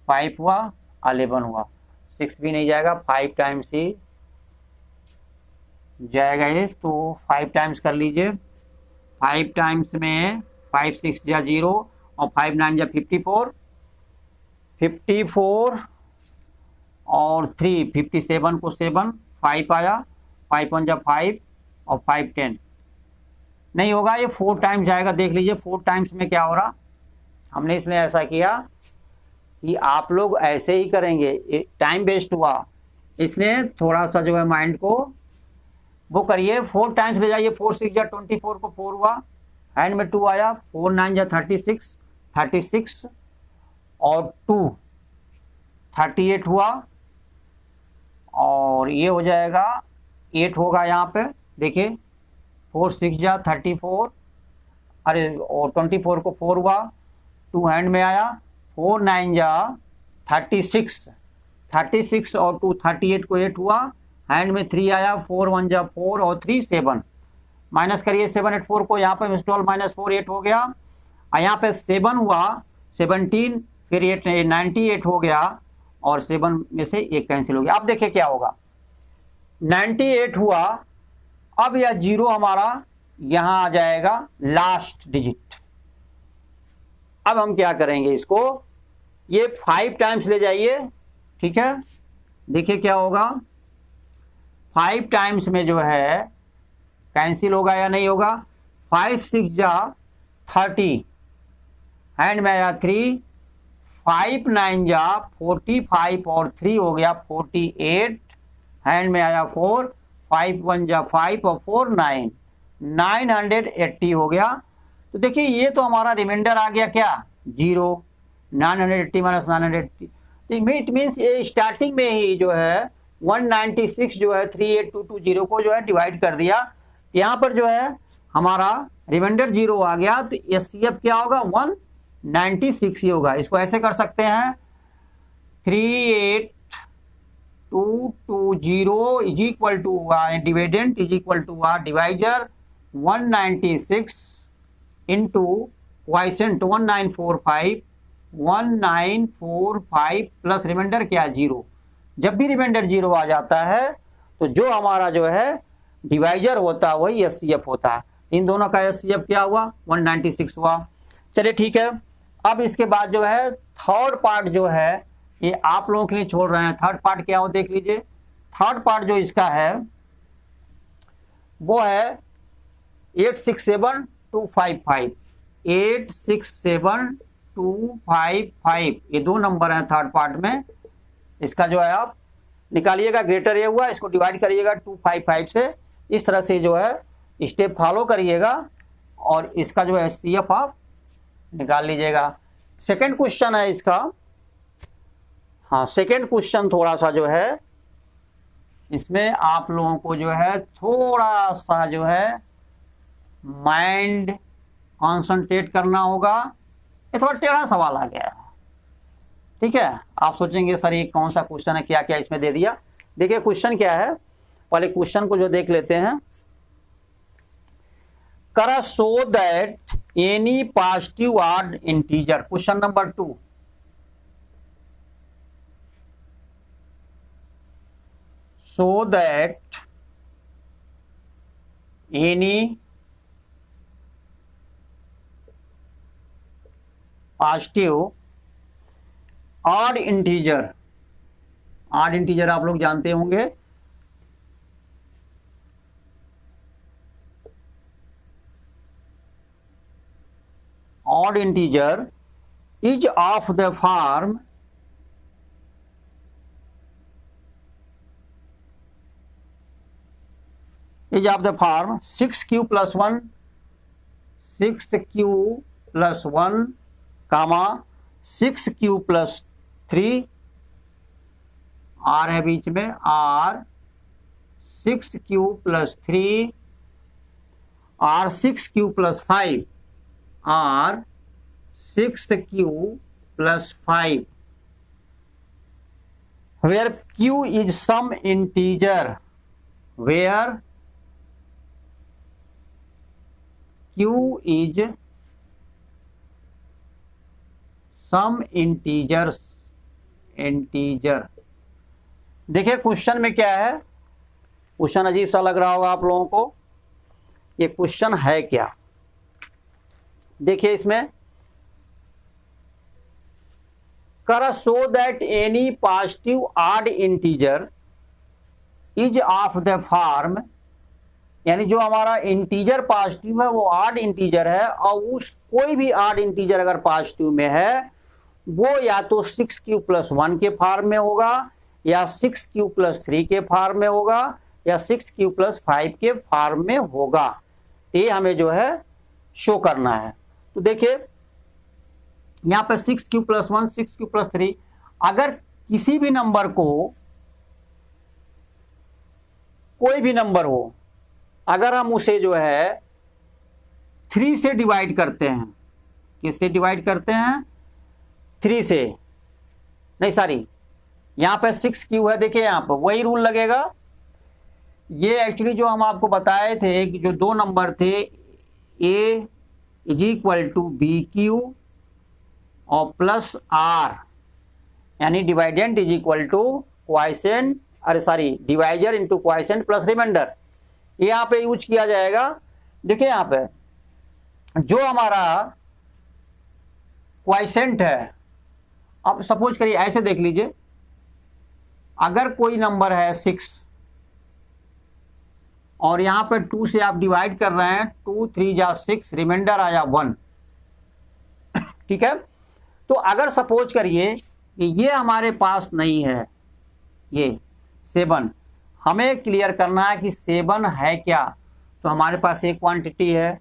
5 हुआ 11 हुआ, 6 भी नहीं जाएगा, 5 टाइम्स ही जाएगा ये, तो 5 टाइम्स कर लीजिए। 5 टाइम्स में 5 6 जा 0, और 5 9 जा 54, 54 और 3 57 को 7 5 आया, 5 1 जा 5, और 5 10 नहीं होगा, ये 4 टाइम्स जाएगा। देख लीजिए 4 टाइम्स में क्या हो रहा, हमने इसलिए ऐसा किया कि आप लोग ऐसे ही करेंगे, टाइम वेस्ट हुआ, इसलिए थोड़ा सा जो है माइंड को वो करिए। 4 टाइम्स ले जाइए, 4 6 जा 24 को 4 हुआ, हैंड में 2 आया, 4 9 जा 36, 36 और 2 38 हुआ, और ये हो जाएगा 8 होगा यहाँ पे, देखिए 4 6 जा 34, अरे और 24 को 4 हुआ, 2 हैंड में आया, 4 9 जा 36, 36 और 2 38 को 8 हुआ, हैंड में 3 आया, 4 1 जा 4 और 3 7, माइनस करिए 7 8 4 को, यहाँ पे -12 -4 8 हो गया, और यहाँ पे 7 हुआ 17, फिर 8 98 हो गया, और 7 में से 1 कैंसिल हो गया। अब देखिए क्या होगा, 98 हुआ, अब यह 0 हमारा यहां आ जाएगा लास्ट डिजिट। अब हम क्या करेंगे, इसको ये 5 टाइम्स ले जाइए, ठीक है, देखिए क्या होगा, 5 टाइम्स में जो है कैंसिल होगा या नहीं होगा, 5 6 जा 30, हैंड में आया 3, 5 9 जा 45 और 3 हो गया 48, हैंड में आया 4, 5 1 जा 5 और 4 9, 980 हो गया। तो देखिए ये तो हमारा रिमाइंडर आ गया क्या, 0, 980 माइनस 980, तो इट मीन्स ये स्टार्टिंग में ही जो है 196 जो है 38220 को जो है डिवाइड कर दिया, यहाँ पर जो है हमारा रिमाइंडर 0 आ गया, तो एचसीएफ क्या होगा, 196 ही होगा। इसको ऐसे कर सकते हैं, 38220 is equal to dividend is equal to divisor 196 into quotient 1945 plus remainder क्या, 0। जब भी रिमाइंडर 0 आ जाता है तो जो हमारा जो है डिवाइजर होता है वही एचसीएफ होता है। इन दोनों का एचसीएफ क्या हुआ, 196 हुआ। चलिए ठीक है, अब इसके बाद जो है थर्ड पार्ट जो है ये आप लोगों के लिए छोड़ रहे हैं। थर्ड पार्ट क्या हो देख लीजिए। थर्ड पार्ट जो इसका है वो है 867255, 867255, ये 2 नंबर हैं थर्ड पार्ट में। इसका जो है आप निकालिएगा, ग्रेटर ये हुआ, इसको डिवाइड करिएगा 255 से, इस तरह से जो है स्टेप फॉलो करिएगा और इसका जो है एचसीएफ आप निकाल लीजिएगा। सेकंड क्वेश्चन है इसका, हाँ सेकंड क्वेश्चन थोड़ा सा जो है इसमें आप लोगों को जो है थोड़ा सा जो है माइंड कंसंट्रेट करना होगा। ये थोड़ा टेढ़ा सवाल आ गया है, ठीक है। आप सोचेंगे सर ये कौन सा क्वेश्चन है, क्या क्या इसमें दे दिया। देखिए क्वेश्चन क्या है, पहले क्वेश्चन को जो देख लेते हैं। करा सो that any positive odd integer, question number 2, so that any positive odd integer, odd integer आप लोग जानते होंगे, odd integer is of the form is of the form 6q plus 1, 6q plus 1, comma 6q plus 3, r है बीच में, r 6q plus 3, r 6q plus 5, r 6q plus 5, where q is some integer, where q is some integers, integer। देखिए क्वेश्चन में क्या है, क्वेश्चन अजीब सा लग रहा होगा आप लोगों को, ये क्वेश्चन है क्या। देखिए इसमें करा सो that any positive odd integer is of the form, यानी जो हमारा इंटीजर पॉजिटिव है वो ऑड इंटीजर है, और उस कोई भी ऑड इंटीजर अगर पॉजिटिव में है वो या तो 6q+1 के फॉर्म में होगा, या 6q+3 के फॉर्म में होगा, या 6q+5 के फॉर्म में होगा। तो ये हमें जो है शो करना है। तो देखिए यहाँ पे 6q+1 6q+3, अगर किसी भी नंबर को, कोई भी नंबर हो, अगर हम उसे जो है 3 से डिवाइड करते हैं, किससे डिवाइड करते हैं? 3 से, नहीं सॉरी, यहाँ पे 6q है, देखिए यहाँ पर वही रूल लगेगा। ये एक्चुअली जो हम आपको बताए थे कि जो दो नंबर थे, a = bq और प्लस r, यानी डिवाइडेंट क्वाइसेंट, अरे sorry, divisor into quotient plus remainder, ये यहाँ पे यूज किया जाएगा। देखिए यहाँ पे जो हमारा क्वाइसेंट है, अब सपोज करिए ऐसे देख लीजिए, अगर कोई नंबर है 6 और यहाँ पे 2 से आप डिवाइड कर रहे हैं, 2 3 जा 6, रिमाइंडर आया 1, ठीक है। तो अगर सपोज करिए कि ये हमारे पास नहीं है, ये 7, हमें क्लियर करना है कि 7 है क्या। तो हमारे पास एक क्वांटिटी है,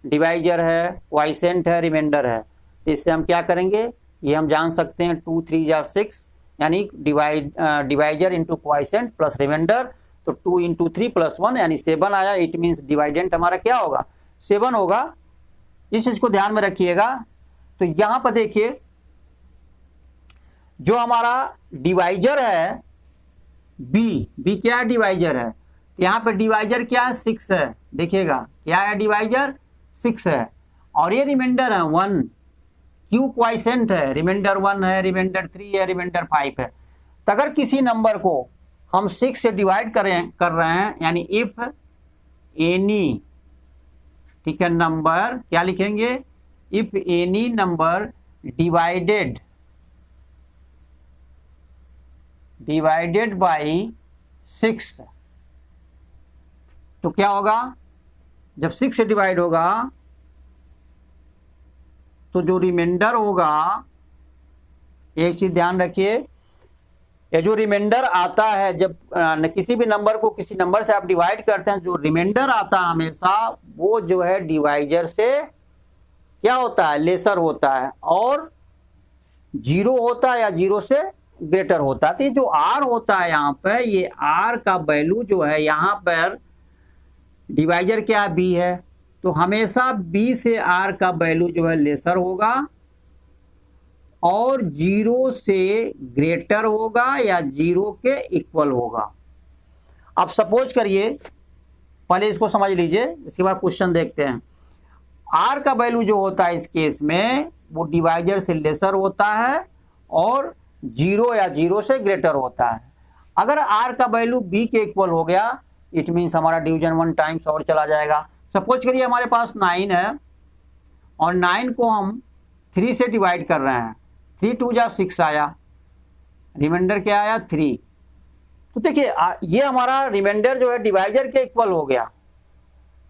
डिवाइजर है, क्वाइसेंट है, रिमाइंडर है। तो इससे हम क्या करेंगे, ये हम जान सकते हैं 2 3 जा 6, यानी divisor into quotient plus remainder. तो 2 × 3 + 1 यानी 7 आया। इट मीन्स डिवाइडेंट हमारा क्या होगा? 7 होगा। इस चीज को ध्यान में रखिएगा। तो यहां पर देखिए जो हमारा डिवाइजर है बी क्या है? डिवाइजर है। यहां पे डिवाइजर क्या है? 6 है। देखिएगा क्या है? डिवाइजर 6 है। और ये रिमाइंडर है 1, क्यू क्वाइसेंट है, रिमाइंडर 1 है, रिमाइंडर 3 है, रिमाइंडर 5 है। तो अगर किसी नंबर को हम 6 से डिवाइड कर रहे हैं, यानी इफ एनी, ठीक है, नंबर क्या लिखेंगे? If any number divided by 6, तो क्या होगा? जब 6 से डिवाइड होगा तो जो रिमाइंडर होगा, एक चीज ध्यान रखिए, ये जो रिमाइंडर आता है जब किसी भी नंबर को किसी नंबर से आप डिवाइड करते हैं, जो रिमाइंडर आता है हमेशा वो जो है डिवाइजर से क्या होता है? लेसर होता है, और 0 होता है या 0 से ग्रेटर होता है। तो जो r होता है यहाँ पे, ये r का वैल्यू जो है यहाँ पर, डिवाइजर क्या b है, तो हमेशा b से r का वैल्यू जो है लेसर होगा और 0 से ग्रेटर होगा या 0 के इक्वल होगा। अब सपोज करिए, पहले इसको समझ लीजिए, इसके बाद क्वेश्चन देखते हैं। r का वैल्यू जो होता है इस केस में वो डिवाइजर से लेसर होता है और 0 या 0 से ग्रेटर होता है। अगर r का वैल्यू b के इक्वल हो गया, इट मीन्स हमारा डिवीजन 1 टाइम्स और चला जाएगा। सपोज करिए हमारे पास 9 है और 9 को हम 3 से डिवाइड कर रहे हैं, 3 2 जा 6 आया, रिमाइंडर क्या आया? 3। तो देखिए ये हमारा रिमाइंडर जो है डिवाइजर के इक्वल हो गया।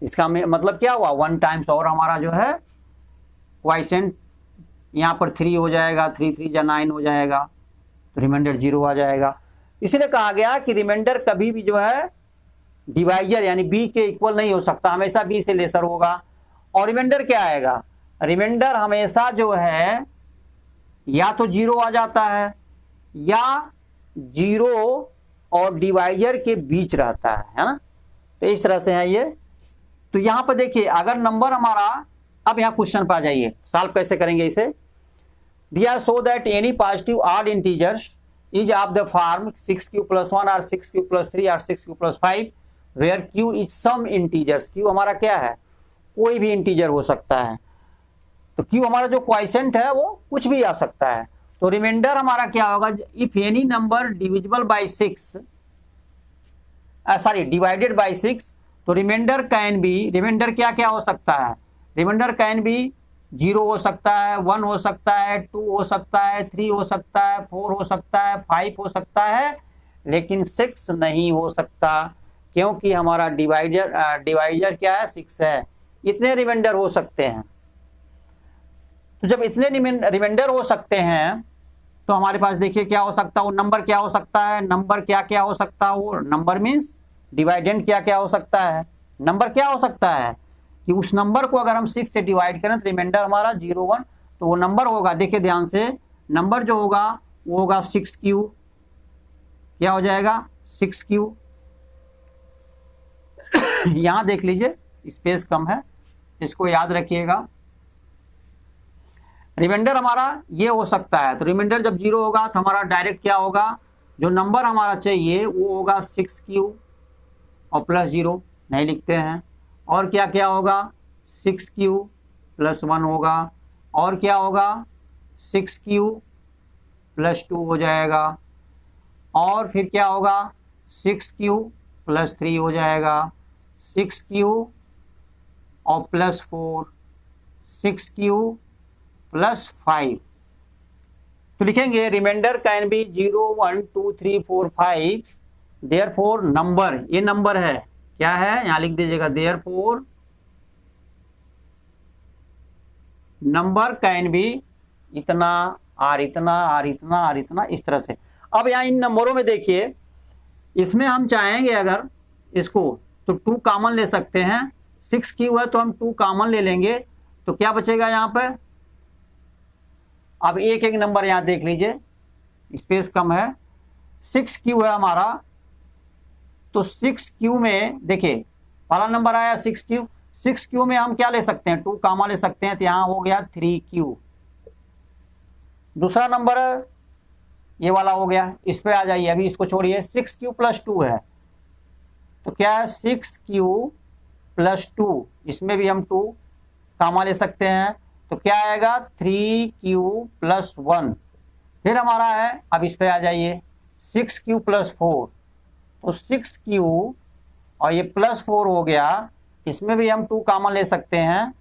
इसका मतलब क्या हुआ? 1 टाइम्स और हमारा जो है क्वाइसेंट यहाँ पर 3 हो जाएगा, 3 3 जा 9 हो जाएगा, तो रिमाइंडर 0 आ जाएगा। इसलिए कहा गया कि रिमाइंडर कभी भी जो है डिवाइजर यानी b के इक्वल नहीं हो सकता, हमेशा b से लेसर होगा। और रिमाइंडर क्या आएगा? रिमाइंडर हमेशा जो है या तो 0 आ जाता है या 0 और डिवाइजर के बीच रहता है ना। तो इस तरह से है ये। तो यहां पर देखिए, अगर नंबर हमारा, अब यहां क्वेश्चन पर आ जाइए, सॉल्व कैसे करेंगे इसे। दिया so that any positive odd integers is of the form 6q+1 और 6q+3 और 6q+5 where q is some integers. q हमारा क्या है? कोई भी इंटीजर हो सकता है। तो q हमारा जो क्वाइसेंट है वो कुछ भी आ सकता है। तो रिमाइंडर हमारा क्या होगा? If any number divisible by 6, sorry divided by 6, तो रिमाइंडर कैन बी, रिमाइंडर क्या क्या हो सकता है? रिमाइंडर कैन बी 0 हो सकता है, 1 हो सकता है, 2 हो सकता है, 3 हो सकता है, 4 हो सकता है, 5 हो सकता है, लेकिन 6 नहीं हो सकता, क्योंकि हमारा डिवाइजर क्या है? 6 है। इतने रिमाइंडर हो सकते हैं। तो जब इतने रिमाइंडर हो सकते हैं तो हमारे पास देखिए क्या हो सकता है, वो नंबर क्या हो सकता है, नंबर क्या क्या हो सकता है, वो नंबर मीन्स डिवाइडेंड क्या क्या हो सकता है, नंबर क्या हो सकता है कि उस नंबर को अगर हम 6 से डिवाइड करें तो रिमाइंडर हमारा 0 1, तो वो नंबर होगा, देखिए ध्यान से, नंबर जो होगा वो होगा 6Q, क्या हो जाएगा 6Q। यहां देख लीजिए स्पेस कम है, इसको याद रखिएगा। रिमाइंडर हमारा ये हो सकता है, तो रिमाइंडर जब 0 होगा तो हमारा डायरेक्ट क्या होगा, जो नंबर हमारा चाहिए वो होगा 6Q और प्लस 0 नहीं लिखते हैं, और क्या क्या होगा 6Q प्लस 1 होगा, और क्या होगा 6Q प्लस 2 हो जाएगा, और फिर क्या होगा 6Q प्लस 3 हो जाएगा, 6Q और प्लस 4, 6Q प्लस 5। तो लिखेंगे remainder can be 0 1 2 3 4 5, therefore number, ये नंबर है, क्या है यहां लिख दीजिएगा, देयरफॉर नंबर कैन बी इतना और इतना और इतना और इतना, इस तरह से। अब यहां इन नंबरों में देखिए, इसमें हम चाहेंगे अगर इसको तो 2 कॉमन ले सकते हैं, 6Q है तो हम 2 कॉमन ले लेंगे, तो क्या बचेगा यहां पर। अब एक एक नंबर यहां देख लीजिए, स्पेस कम है, 6Q है हमारा, तो 6Q में देखिए पहला नंबर आया 6Q, 6Q में हम क्या ले सकते हैं 2 कामा ले सकते हैं, तो यहां हो गया 3Q। दूसरा नंबर ये वाला हो गया, इस पे आ जाइए, अभी इसको छोड़िए, 6Q प्लस 2 है, तो क्या है 6Q प्लस 2, इसमें भी हम 2 कामा ले सकते हैं, तो क्या आएगा 3Q प्लस 1। फिर हमारा है, अब इस पे आ जाइए 6Q प्लस 4, तो 6Q और ये प्लस 4 हो गया, इसमें भी हम 2 कॉमन ले सकते हैं,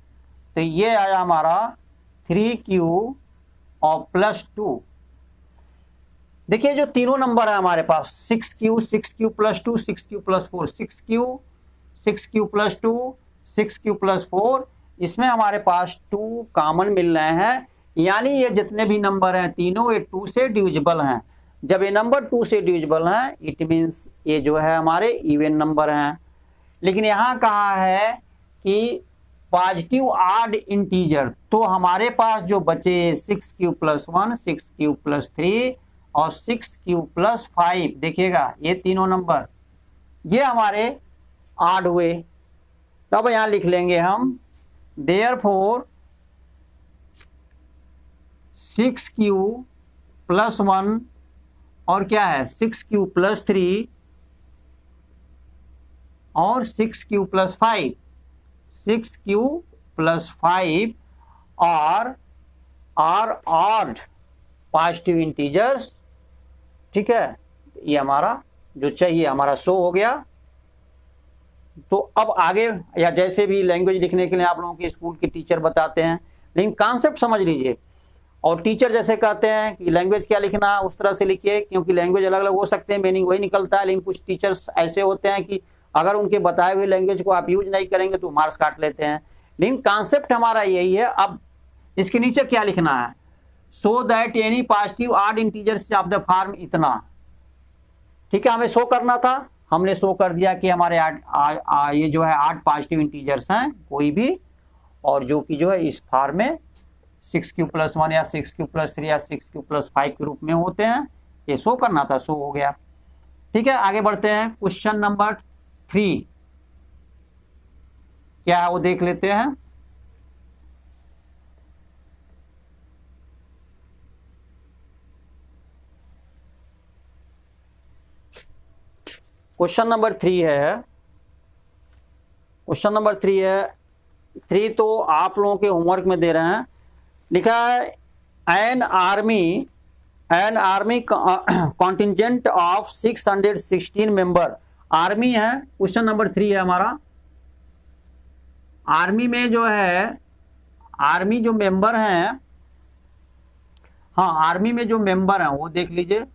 तो ये आया हमारा 3Q और प्लस 2। देखिए जो तीनों नंबर है हमारे पास 6Q, 6Q plus 2, 6Q plus 4, 6Q, 6Q plus 2, 6Q plus 4, इसमें हमारे पास 2 कॉमन मिल रहे हैं, यानी ये जितने भी नंबर हैं तीनों ये 2 से डिविजिबल हैं। जब ये नंबर 2 से डिविजिबल हैं इट मीन्स ये जो है हमारे इवन नंबर हैं। लेकिन यहाँ कहा है कि पॉजिटिव ऑड इंटीजर, तो हमारे पास जो बचे 6Q प्लस 1, 6Q प्लस 3 और 6Q प्लस 5, देखिएगा ये तीनों नंबर ये हमारे ऑड हुए। तब यहां लिख लेंगे हम देयरफॉर 6Q प्लस 1 और क्या है 6Q प्लस 3 और 6Q प्लस 5, 6Q प्लस 5 और ऑड पॉजिटिव इंटीजर्स, ठीक है, ये हमारा जो चाहिए हमारा शो हो गया। तो अब आगे या जैसे भी लैंग्वेज लिखने के लिए आप लोगों के स्कूल के टीचर बताते हैं, लेकिन कॉन्सेप्ट समझ लीजिए। और टीचर जैसे कहते हैं कि लैंग्वेज क्या लिखना उस तरह से लिखिए, क्योंकि लैंग्वेज अलग अलग हो सकते हैं, मीनिंग वही निकलता है, लेकिन कुछ टीचर्स ऐसे होते हैं कि अगर उनके बताए हुए लैंग्वेज को आप यूज नहीं करेंगे तो मार्क्स काट लेते हैं। लेकिन कॉन्सेप्ट हमारा यही है। अब इसके नीचे क्या लिखना है, सो that any positive odd integers of the form इतना, ठीक है, हमें शो करना था, हमने शो कर दिया कि हमारे ये जो है 8 पॉजिटिव इंटीजर्स हैं कोई भी, और जो कि जो है इस फॉर्म में 6Q प्लस 1 या 6Q प्लस 3 या 6Q प्लस 5 के रूप में होते हैं, ये शो करना था, शो हो गया। ठीक है, आगे बढ़ते हैं, क्वेश्चन नंबर 3 क्या है वो देख लेते हैं। क्वेश्चन नंबर 3 है, क्वेश्चन नंबर 3 है, 3 तो आप लोगों के होमवर्क में दे रहे हैं। लिखा है N army contingent of 616 member, army है, क्वेश्चन नंबर 3 है हमारा। आर्मी में जो है, आर्मी जो मेंबर हैं, हाँ आर्मी में जो मेंबर हैं वो देख लीजिए।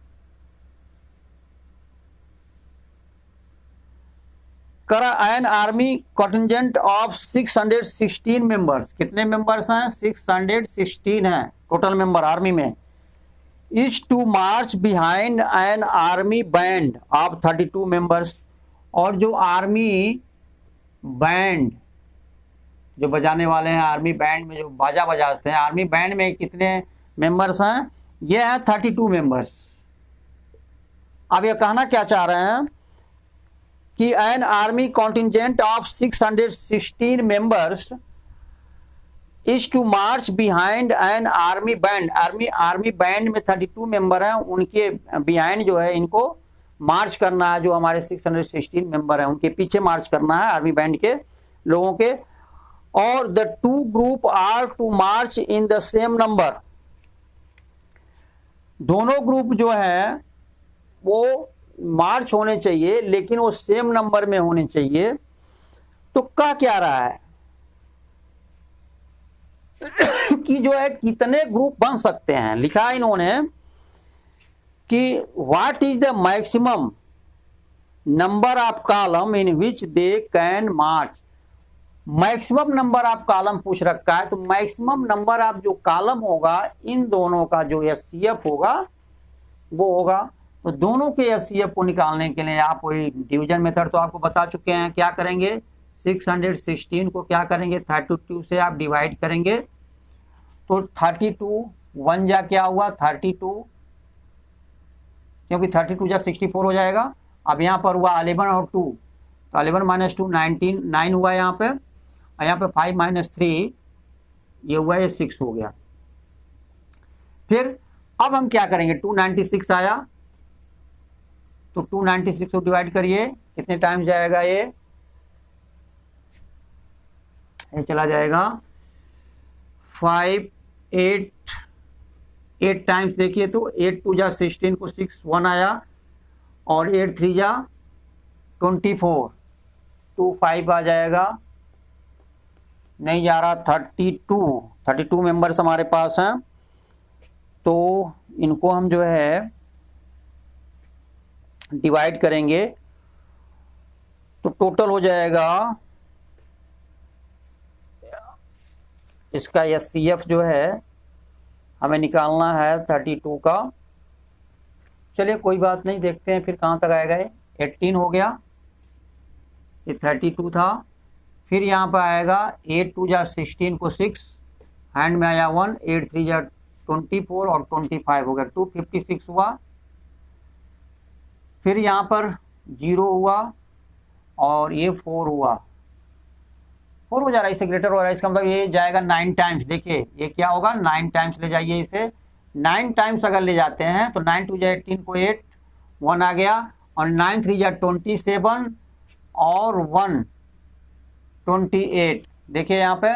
करा an army contingent of 616 members, कितने मेंबर्स हैं? 616 हैं टोटल मेंबर आर्मी में। Is to march behind an army band of 32 members, और जो आर्मी बैंड जो बजाने वाले हैं, आर्मी बैंड में जो बाजा बजाते हैं, आर्मी बैंड में कितने मेंबर्स हैं? ये है 32 मेंबर्स। अब ये कहना क्या चाह रहे हैं कि an army contingent of 616 members is to march behind an army band, army band में 32 मेंबर हैं, उनके बिहाइंड जो है इनको मार्च करना है, जो हमारे 616 मेंबर हैं उनके पीछे मार्च करना है आर्मी बैंड के लोगों के। और the two group are to march in the same number, दोनों ग्रुप जो है वो मार्च होने चाहिए लेकिन वो सेम नंबर में होने चाहिए। तो कह क्या रहा है कि जो है कितने ग्रुप बन सकते हैं, लिखा है इन्होंने कि what is the maximum number of column in which they can March. Maximum number of column पूछ रखा है, तो मैक्सिमम नंबर ऑफ जो कॉलम होगा इन दोनों का जो एचसीएफ होगा वो होगा। तो दोनों के एचसीएफ को निकालने के लिए आप वही डिवीजन मेथड तो आपको बता चुके हैं, क्या करेंगे 616 को क्या करेंगे 32 से आप डिवाइड करेंगे, तो 32 1 जा क्या हुआ 32, क्योंकि 32 जा 64 हो जाएगा। अब यहाँ पर हुआ 11 और 2, तो 11 माइनस 2 19, 9 हुआ यहाँ पे, और यहाँ पे 5 माइनस 3 ये हुआ, ये 6 हो गया। फिर अब हम क्या करेंगे 296 आया, तो 296 को डिवाइड करिए, कितने टाइम जाएगा ये चला जाएगा 5 8 टाइम्स, देखिए तो 8 2 जा 16 को 6 1 आया, और 8 3 जा 24 2 5 आ जाएगा, नहीं जा रहा 32 मेंबर्स हमारे पास हैं। तो इनको हम जो है डिवाइड करेंगे तो टोटल हो जाएगा इसका एचसीएफ जो है हमें निकालना है 32 का। चलिए कोई बात नहीं, देखते हैं फिर कहाँ तक आएगा। ये 18 हो गया, ये 32 था। फिर यहाँ पर आएगा 8 2 जा 16 को 6 हैंड में आया 1, 8 3 जा 24 और 25 हो गया, 256 हुआ। फिर यहाँ पर 0 हुआ और ये 4 हुआ, 4 हो जा रहा है, इससे ग्रेटर हो रहा है, इसका मतलब ये जाएगा 9 टाइम्स। देखिए ये क्या होगा 9 टाइम्स ले जाइए इसे, 9 टाइम्स अगर ले जाते हैं तो 9 2 जा 18 को 8 1 आ गया, और 9 3 जा 27 और 1 28। देखिए यहाँ पे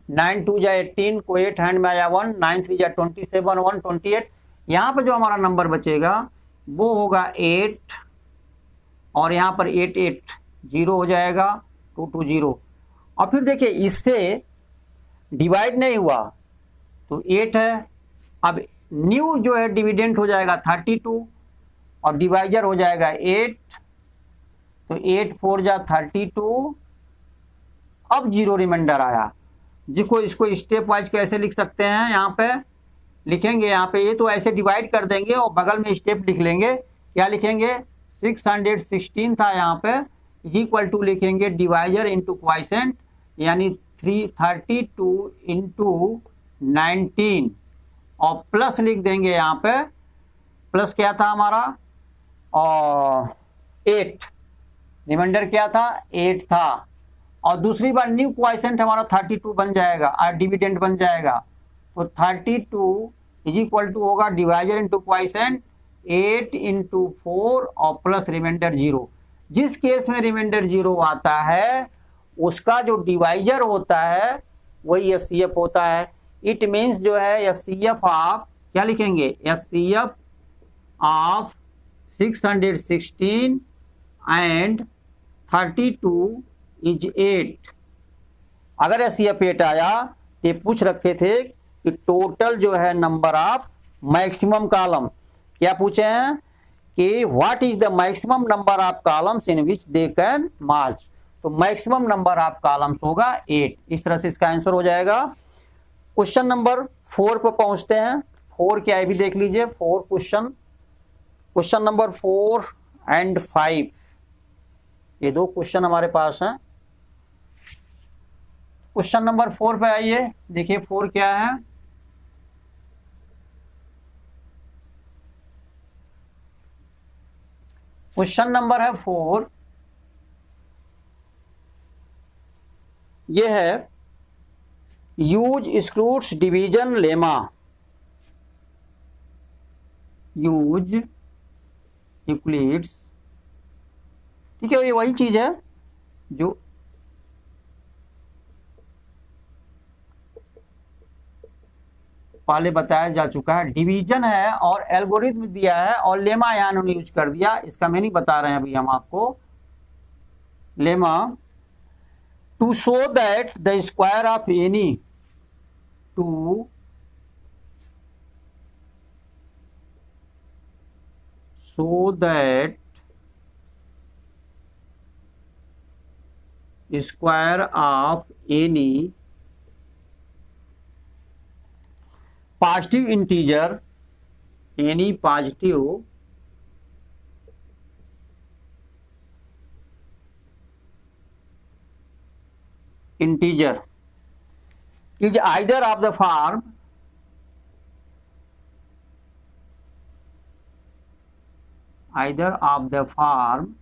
9 2 जा 18 को 8 हैंड में आया 1, 9 3 जा 27 1 28। यहाँ पर जो हमारा नंबर बचेगा वो होगा 8, और यहाँ पर 8 8 0 हो जाएगा, 2 2 0। और फिर देखिए इससे डिवाइड नहीं हुआ तो 8 है। अब न्यू जो है डिविडेंट हो जाएगा 32 और डिवाइजर हो जाएगा 8, तो 8 4 जा 32। अब 0 रिमाइंडर आया, जिसको इसको स्टेप वाइज कैसे लिख सकते हैं, यहाँ पे लिखेंगे, यहाँ पे ये तो ऐसे डिवाइड कर देंगे और बगल में स्टेप लिख लेंगे। क्या लिखेंगे 616 था यहाँ पे, इक्वल टू लिखेंगे डिवाइजर इंटू क्वाइसेंट, यानी 332 इंटू 19, और प्लस लिख देंगे यहाँ पे, प्लस क्या था हमारा और 8, रिमाइंडर क्या था 8 था, और दूसरी बार न्यू क्वाइसेंट हमारा 32 बन जाएगा और डिविडेंड बन जाएगा। तो 32 इज इक्वल टू होगा डिवाइजर इंटू क्वाइसेंट 8 इंटू 4 और प्लस रिमाइंडर 0। जिस केस में रिमाइंडर 0 आता है उसका जो डिवाइजर होता है वही एचसीएफ होता है। इट मीन्स जो है एचसीएफ ऑफ, क्या लिखेंगे एचसीएफ ऑफ 616 एंड 32 इज 8। अगर एचसीएफ 8 आया तो पूछ रखे थे कि टोटल जो है नंबर ऑफ मैक्सिमम कॉलम, क्या पूछे हैं कि what is the maximum number of columns in which they can march. तो मैक्सिमम नंबर ऑफ कॉलम्स होगा 8। इस तरह से इसका आंसर हो जाएगा। क्वेश्चन नंबर 4 पर पहुंचते हैं। 4 क्या है भी देख लीजिए। 4 क्वेश्चन नंबर 4 एंड 5, ये दो क्वेश्चन हमारे पास हैं। क्वेश्चन नंबर 4 पे आइए, देखिए 4 क्या है। क्वेश्चन नंबर है 4, ये है use excludes division lemma. Use Euclid's, ठीक है, ये वही चीज है जो पहले बताया जा चुका है। डिवीजन है और एल्गोरिथम दिया है और लेमा यहां उन्होंने यूज कर दिया। इसका मीनिंग बता रहे हैं अभी हम आपको। Lemma to show that the square of any, to show that square of any positive integer, any positive integer is either of the form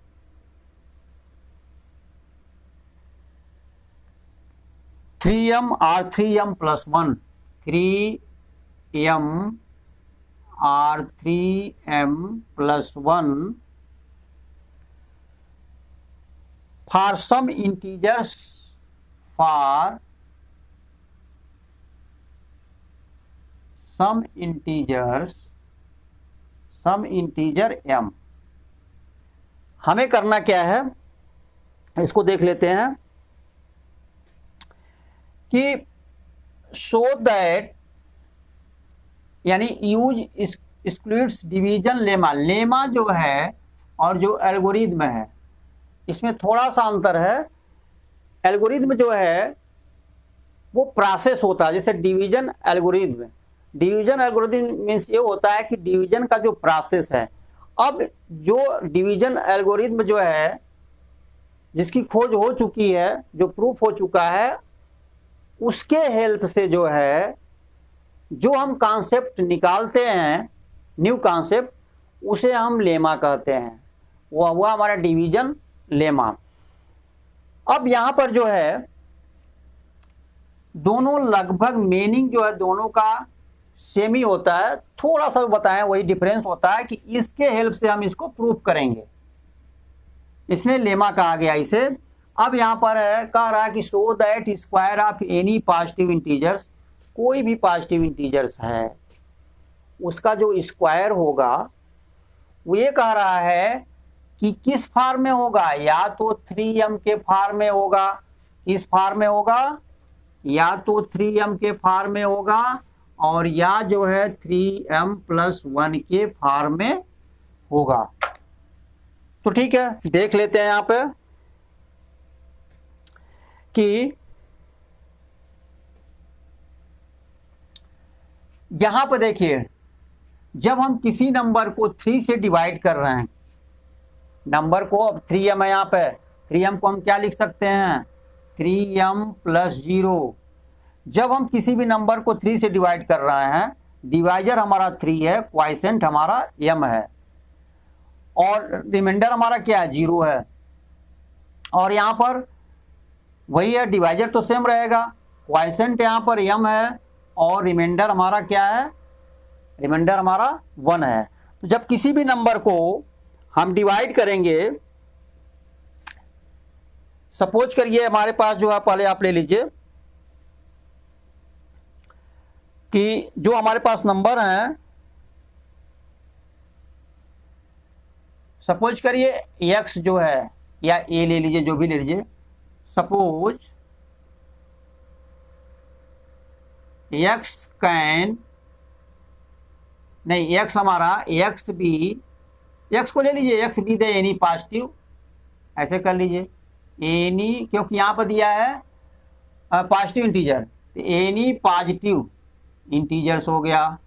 3m or 3m plus 1, 3m or 3m plus 1 for some integers, for some integer m। हमें करना क्या है, इसको देख लेते हैं कि शो दैट, यानी use excludes division lemma. Lemma जो है और जो एल्गोरिथम है इसमें थोड़ा सा अंतर है। एल्गोरिथम जो है वो प्रोसेस होता है, जैसे division algorithm. Division algorithm means ये होता है कि डिवीजन का जो प्रोसेस है। अब जो डिवीजन एल्गोरिथम जो है जिसकी खोज हो चुकी है, जो प्रूफ हो चुका है, उसके हेल्प से जो है जो हम कॉन्सेप्ट निकालते हैं, न्यू कॉन्सेप्ट, उसे हम लेमा कहते हैं। वो हुआ हमारा डिवीजन लेमा। अब यहां पर जो है दोनों लगभग मीनिंग जो है दोनों का सेम ही होता है। थोड़ा सा बताएं वही डिफरेंस होता है कि इसके हेल्प से हम इसको प्रूफ करेंगे, इसने लेमा कहा गया इसे। अब यहां पर है कह रहा है कि show that square of any positive integers, कोई भी पॉजिटिव इंटीजर्स है उसका जो स्क्वायर होगा वो ये कह रहा है कि किस फॉर्म में होगा, या तो 3m के फॉर्म में होगा, किस फॉर्म में होगा, या तो 3m के फॉर्म में होगा, और या जो है 3m plus 1 के फॉर्म में होगा। तो ठीक है, देख लेते हैं यहां पे कि यहां पर देखिए जब हम किसी नंबर को 3 से डिवाइड कर रहे हैं, नंबर को, अब 3m है यहां पे, 3m को हम क्या लिख सकते हैं, 3m plus 0। जब हम किसी भी नंबर को 3 से डिवाइड कर रहे हैं, डिवाइजर हमारा 3 है, क्वाइसेंट हमारा m है, और रिमाइंडर हमारा क्या है, 0 है। और यहां पर वही है, डिवाइजर तो सेम रहेगा, क्वाइसेंट यहां पर m है और रिमाइंडर हमारा क्या है, रिमाइंडर हमारा 1 है। तो जब किसी भी नंबर को हम डिवाइड करेंगे, सपोज करिए हमारे पास जो है, पहले आप ले लीजिए कि जो हमारे पास नंबर हैं, सपोज करिए x जो है, या a ले लीजिए, जो भी ले लीजिए, सपोज x कैन नहीं, x हमारा x भी एक्स को ले लीजिए, x be the any positive, ऐसे कर लीजिए एनी, क्योंकि यहाँ पर दिया है positive integer, any positive integers हो गया।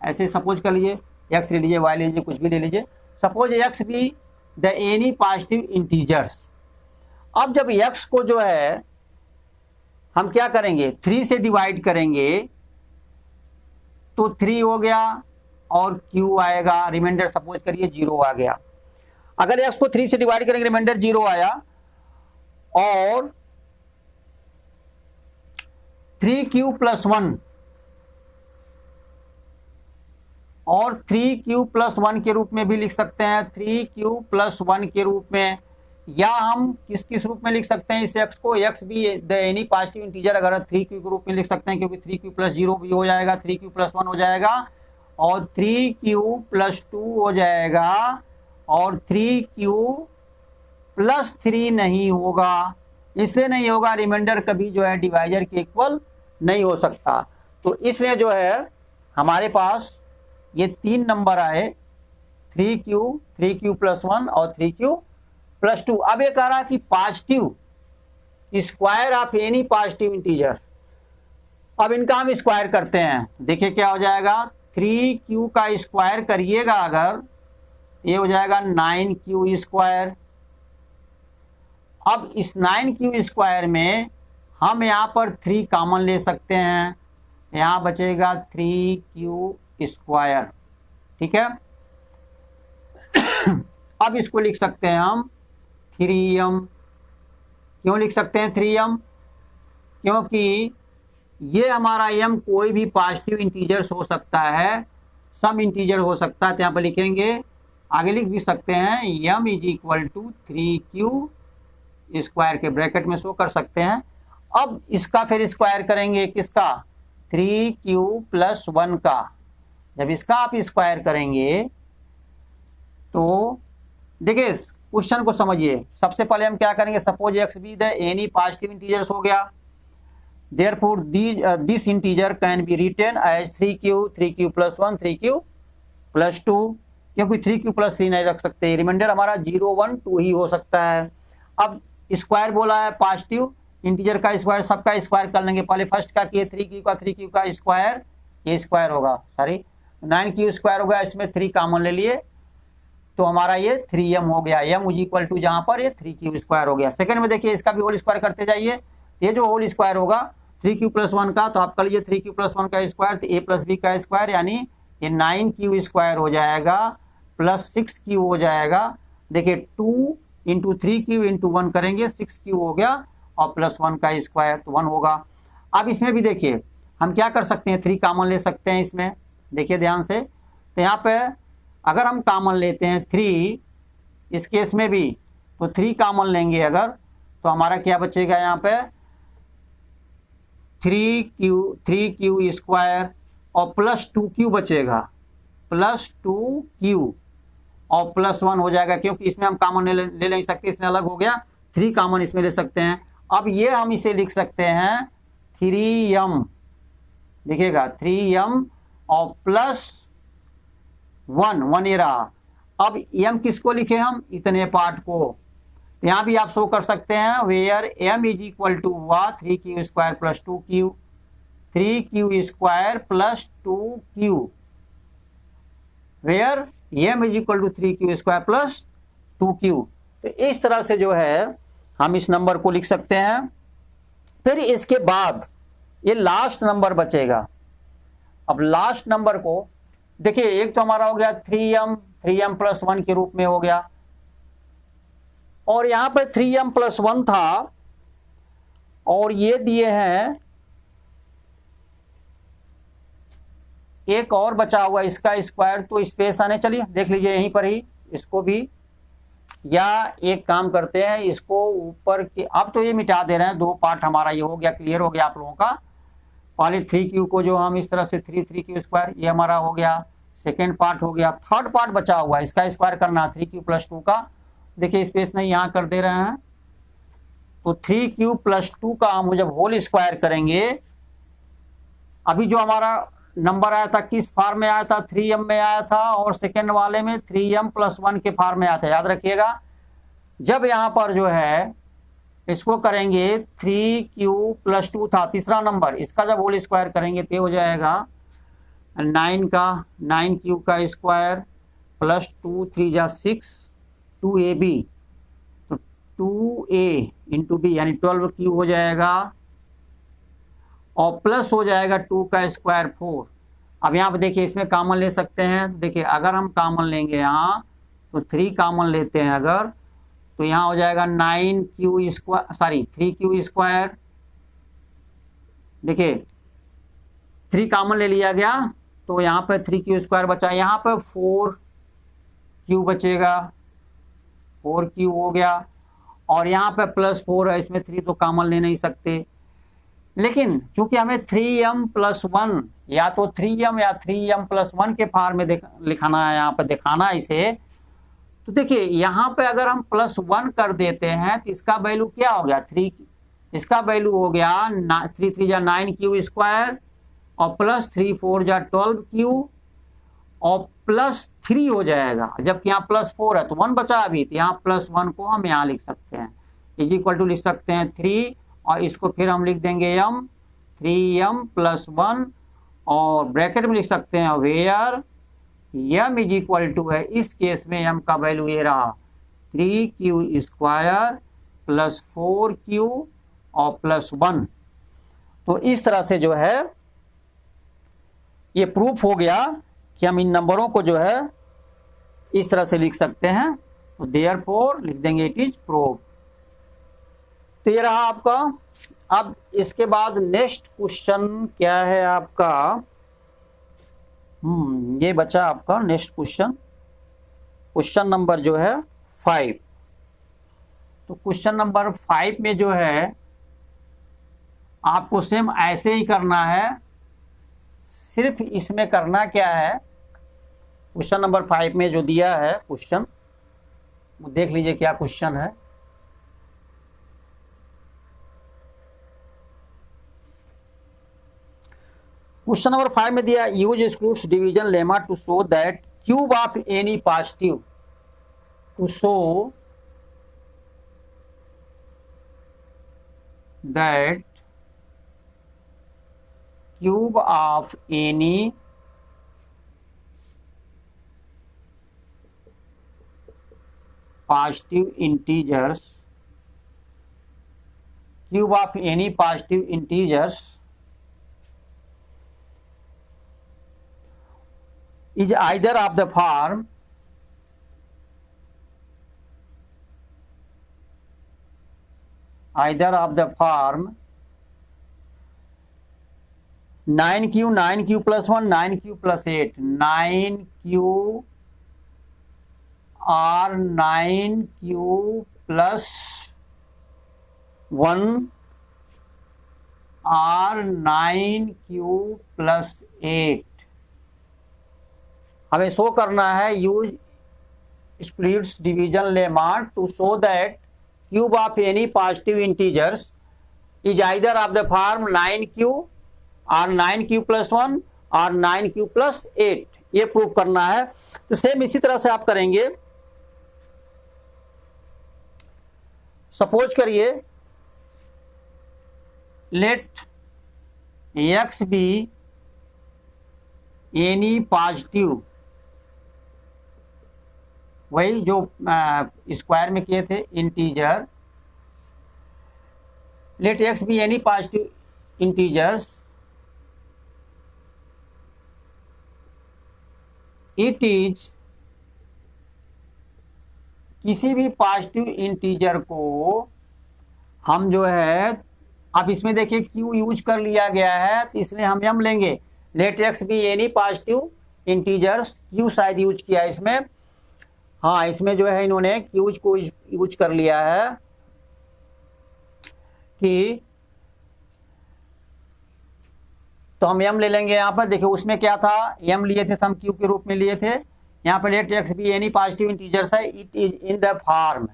ऐसे सपोज कर लीजिए, एक्स ले लीजिए, वाई ले लीजिए, कुछ भी ले लीजिए, suppose x be the any positive integers. अब जब एक्स को जो है हम क्या करेंगे, 3 से डिवाइड करेंगे तो 3 हो गया और क्यू आएगा, रिमाइंडर सपोज करिए 0 आ गया। अगर एक्स को 3 से डिवाइड करेंगे रिमाइंडर 0 आया, और 3q + 1 और 3q + 1 के रूप में भी लिख सकते हैं, 3q + 1 के रूप में, या हम किस किस रूप में लिख सकते हैं इस एक्स को, एक्स भी द एनी पॉजिटिव इंटीजर अगर 3q के रूप में लिख सकते हैं, क्योंकि 3q + 0 भी हो जाएगा, 3q + 1 हो जाएगा, और 3q + 2 हो जाएगा, और 3q + 3 नहीं होगा। इसलिए नहीं होगा, रिमाइंडर कभी जो है डिवाइजर के इक्वल नहीं हो सकता। तो इसलिए जो है हमारे पास ये 3 नंबर आए, 3q + 1 और 3q + 2। अब ये कह रहा है कि positive square of any positive integer. अब इनका हम स्क्वायर करते हैं, देखिए क्या हो जाएगा, 3q का स्क्वायर करिएगा अगर, ये हो जाएगा 9q²। अब इस 9q² में हम यहाँ पर 3 कॉमन ले सकते हैं, यहाँ बचेगा 3q², ठीक है। अब इसको लिख सकते हैं हम 3m। क्यों लिख सकते हैं 3m? क्योंकि ये हमारा m कोई भी पॉजिटिव इंटीजर्स हो सकता है, सम इंटीजर हो सकता है, तो यहाँ पर लिखेंगे, आगे लिख भी सकते हैं m = 3q² के ब्रैकेट में शो कर सकते हैं। अब इसका फिर स्क्वायर करेंगे, किसका, 3q + 1 का। जब इसका आप स्क्वायर करेंगे तो देखिए क्वेश्चन को समझिए। सबसे पहले हम क्या करेंगे, suppose x be the any positive integers हो गया, therefore this integer can be written as 3q + 1 3q + 2, क्योंकि 3q + 3 नहीं रख सकते, रिमाइंडर हमारा 0 1 2 ही हो सकता है। अब स्क्वायर बोला है, पॉजिटिव इंटीजर का स्क्वायर, सबका स्क्वायर कर लेंगे। पहले फर्स्ट का किए 3q का स्क्वायर, ये स्क्वायर होगा, सॉरी 9q² होगा, इसमें 3 कॉमन ले लिए तो हमारा ये 3m हो गया, m = जहां पर ये 3q² हो गया। सेकंड में देखिए इसका भी होल स्क्वायर करते जाइए, ये जो होल स्क्वायर होगा 3q + 1 का, तो आप कर लीजिए 3q + 1 का स्क्वायर, तो a + b का स्क्वायर, यानी ये 9q² हो जाएगा प्लस 6q हो जाएगा। देखिए 2 × 3q × 1 करेंगे, 6q हो गया, और +1 का स्क्वायर तो 1 होगा। अब इसमें भी देखिए हम क्या कर सकते हैं, 3 कॉमन ले सकते हैं इसमें, देखिए ध्यान से। तो यहाँ पे अगर हम कॉमन लेते हैं 3, इस केस में भी तो 3 कॉमन लेंगे अगर, तो हमारा क्या बचेगा यहाँ पे, 3q² और +2q बचेगा, +2q और +1 हो जाएगा, क्योंकि इसमें हम कॉमन ले नहीं सकते, इसमें अलग हो गया, 3 कॉमन इसमें ले सकते हैं। अब ये हम इसे लिख सकते हैं 3m, देखिएगा 3m और +1 ये रहा। अब m किसको लिखे हम, इतने पार्ट को, यहाँ भी आप शो कर सकते हैं, वेयर m = हुआ 3q² + 2q, 3q² + 2q, where m = 3q² + 2q। तो इस तरह से जो है हम इस नंबर को लिख सकते हैं। फिर इसके बाद ये लास्ट नंबर बचेगा। अब लास्ट नंबर को देखिए, एक तो हमारा हो गया 3m + 1 के रूप में हो गया, और यहां पर 3m + 1 था, और ये दिए हैं एक और बचा हुआ इसका स्क्वायर, तो स्पेस आने, चलिए देख लीजिए यहीं पर ही इसको भी, या एक काम करते हैं इसको ऊपर के, अब तो ये मिटा दे रहे हैं, 2 पार्ट हमारा ये हो गया, क्लियर हो गया आप लोगों का। पहले 3q को जो हम इस तरह से 3q² ये हमारा हो गया, सेकेंड पार्ट हो गया, थर्ड पार्ट बचा हुआ इसका स्क्वायर करना 3q + 2 का। देखिए स्पेस नहीं यहाँ कर दे रहे हैं, तो 3q + 2 का हम जब होल स्क्वायर करेंगे, अभी जो हमारा नंबर आया था किस फॉर्म में आया था, 3m में आया था, और सेकेंड वाले में 3m+1 के फॉर्म में आया था। याद रखिएगा, जब यहाँ पर जो है इसको करेंगे 3q+2 था तीसरा नंबर, इसका जब होल स्क्वायर करेंगे तो हो जाएगा 9q का स्क्वायर प्लस 2 3 जा 6 2ab, तो 2a इंटू बी यानी 12q हो जाएगा, और प्लस हो जाएगा 2 का स्क्वायर 4। अब यहाँ पे देखिए इसमें कॉमन ले सकते हैं। देखिए अगर हम कॉमन लेंगे यहाँ तो 3 कॉमन लेते हैं अगर, तो यहाँ हो जाएगा 9q square, sorry 3q square. देखिए 3 कॉमन ले लिया गया तो यहाँ पे 3q स्क्वायर बचा, यहाँ पे 4q बचेगा, 4q हो गया, और यहाँ पे +4 है, इसमें 3 तो कॉमन ले नहीं सकते। लेकिन चूंकि हमें 3m+1 या तो 3m या 3m+1 के फॉर्म में लिखाना है, यहाँ पर दिखाना है इसे, तो देखिए यहाँ पे अगर हम +1 कर देते हैं तो इसका वैल्यू क्या हो गया, 3, इसका वैल्यू हो गया 3 3 जा 9q स्क्वायर, और +3 4 जा 12q, और +3 हो जाएगा, जबकि यहाँ +4 है तो 1 बचा अभी, तो यहाँ +1 को हम यहाँ लिख सकते हैं, इज इक्वल टू लिख सकते हैं 3, और इसको फिर हम लिख देंगे m, 3m+1, और ब्रैकेट में लिख सकते हैं where m is equal to है, इस केस में m का वैल्यू ये रहा 3q स्क्वायर प्लस 4q और +1। तो इस तरह से जो है ये प्रूफ हो गया कि हम इन नंबरों को जो है इस तरह से लिख सकते हैं, तो देयरफॉर लिख देंगे इट इज प्रूफ। तो ये रहा आपका। अब इसके बाद नेक्स्ट क्वेश्चन क्या है आपका, ये बचा आपका नेक्स्ट क्वेश्चन, क्वेश्चन नंबर जो है 5। तो क्वेश्चन नंबर 5 में जो है आपको सेम ऐसे ही करना है, सिर्फ इसमें करना क्या है, क्वेश्चन नंबर 5 में जो दिया है क्वेश्चन, वो देख लीजिए क्या क्वेश्चन है। क्वेश्चन नंबर 5 में दिया use screws division lemma to show that cube of any positive, to show that cube of any positive integers, cube of any positive integers is either of the form 9q 9q plus 1 9q plus 8 9q और 9q plus 1 और 9q plus 8। हमें शो करना है use splits division lemma to show that cube of any positive integers is either of the form 9q और 9q plus 1 और 9q plus 8, ये प्रूव करना है। तो सेम इसी तरह से आप करेंगे। सपोज करिए let x be any positive, वही जो स्क्वायर में किए थे integer, let x be any positive integers, it is, किसी भी पॉजिटिव इंटीजर को हम जो है, अब इसमें देखिए क्यू यूज कर लिया गया है तो इसलिए हम m लेंगे, let x be any positive integers, q शायद यूज किया है इसमें, हाँ इसमें जो है इन्होंने क्यूज को यूज कर लिया है कि, तो हम m ले लेंगे यहाँ पर। देखिए उसमें क्या था, m लिए थे तो हम q के रूप में लिए थे, यहाँ पर let x be any positive integers है, it is in the form.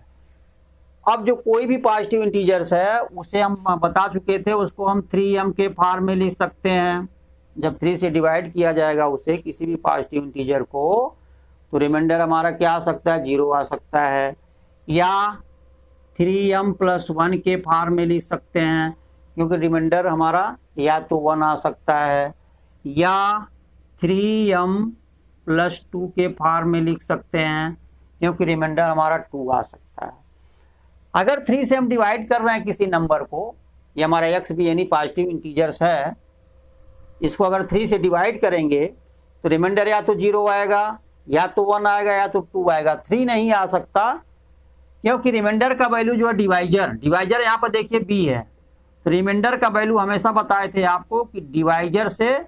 अब जो कोई भी पॉजिटिव इंटीजर्स है उसे हम बता चुके थे, उसको हम 3m के फॉर्म में लिख सकते हैं, जब 3 से डिवाइड किया जाएगा उसे किसी भी पॉजिटिव इंटीजर को, तो रिमाइंडर हमारा क्या आ सकता है, 0 आ सकता है। या 3m+1 के फॉर्म में लिख सकते हैं, क्योंकि रिमाइंडर हमारा या तो 1 आ सकता है, या 3m+2 के फॉर्म में लिख सकते हैं, क्योंकि रिमाइंडर हमारा 2 आ सकता है। अगर 3 से हम डिवाइड कर रहे हैं किसी नंबर को, ये हमारा x भी यानी पॉजिटिव इंटीजर्स है, इसको अगर 3 से डिवाइड करेंगे तो रिमाइंडर या तो 0 आएगा, या तो 1 आएगा, या तो 2 आएगा। 3 नहीं आ सकता, क्योंकि रिमाइंडर का वैल्यू जो है डिवाइजर यहाँ पर देखिए b है, तो रिमाइंडर का वैल्यू हमेशा बताए थे आपको कि डिवाइजर से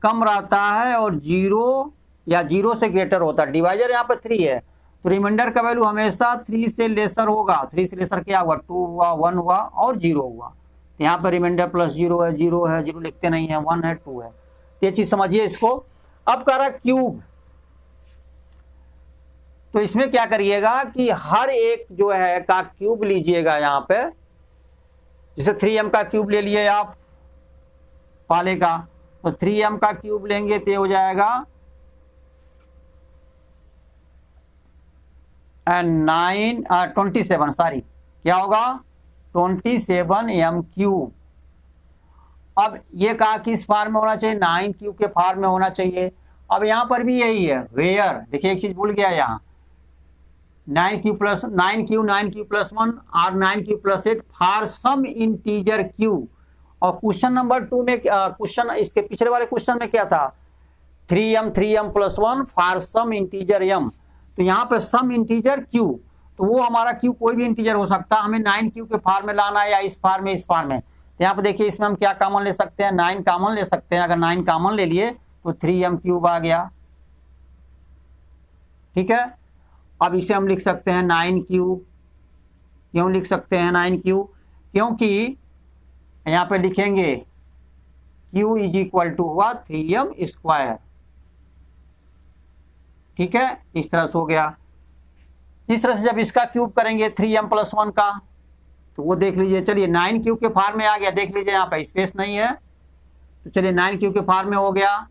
कम रहता है और 0 या 0 से ग्रेटर होता है। डिवाइजर यहाँ पर 3 है, तो रिमाइंडर का वैल्यू हमेशा 3 से लेसर होगा। 3 से लेसर क्या हुआ, 2 हुआ, 1 हुआ और 0 हुआ। तो यहाँ पर रिमाइंडर +0 है, 0 है, 0 लिखते नहीं है, 1 है, 2 है। तो ये चीज समझिए इसको। अब कह रहा क्यूब, तो इसमें क्या करिएगा कि हर एक जो है का क्यूब लीजिएगा। यहाँ पे जैसे 3m का क्यूब ले लिए आप पाले का, तो 3m का क्यूब लेंगे तो हो जाएगा 27, सॉरी क्या होगा, 27m क्यूब। अब ये कहा कि इस फार्म में होना चाहिए, 9 क्यूब के फार्म में होना चाहिए। अब यहाँ पर भी यही है, वेयर देखिए एक चीज भूल गया, यहाँ 9 क्यू + 1 और 9 q + 8 for some integer q. और क्वेश्चन नंबर 2 में क्वेश्चन इसके पिछले वाले क्वेश्चन में क्या था, 3m+1 for some integer m। तो यहाँ पे सम इंटीजर क्यू, तो वो हमारा क्यू कोई भी इंटीजर हो सकता है, हमें 9 क्यू के फार्म में लाना है, या इस फार्म में, इस फार्म में। तो यहाँ पे देखिए इसमें हम क्या कॉमन ले सकते हैं, 9 कॉमन ले सकते हैं। अगर 9 कॉमन ले लिए तो 3m³ आ गया, ठीक है। अब इसे हम लिख सकते हैं 9क्यूब। क्यों लिख सकते हैं 9क्यूब, क्योंकि यहाँ पे लिखेंगे Q = हुआ 3m², ठीक है। इस तरह से हो गया। इस तरह से जब इसका क्यूब करेंगे 3m+1 का, तो वो देख लीजिए, चलिए 9 क्यूब के फार्म में आ गया, देख लीजिए यहाँ पे स्पेस नहीं है, तो चलिए 9 क्यूब के फार्म में हो गया।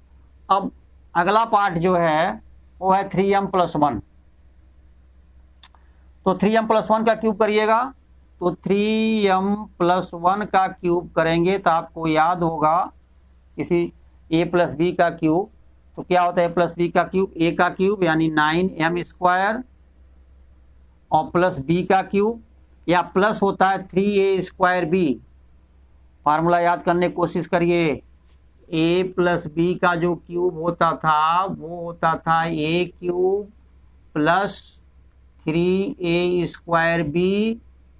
अब अगला पार्ट जो है वो है 3m+1, तो 3m+1 का क्यूब करिएगा, तो 3m+1 का क्यूब करेंगे तो आपको याद होगा किसी a + b का क्यूब, तो क्या होता है a + b का क्यूब, a का क्यूब यानी 9m² और प्लस b का क्यूब, या प्लस होता है 3a²b। फार्मूला याद करने की कोशिश करिए, a + b का जो क्यूब होता था वो होता था a³ + 3a²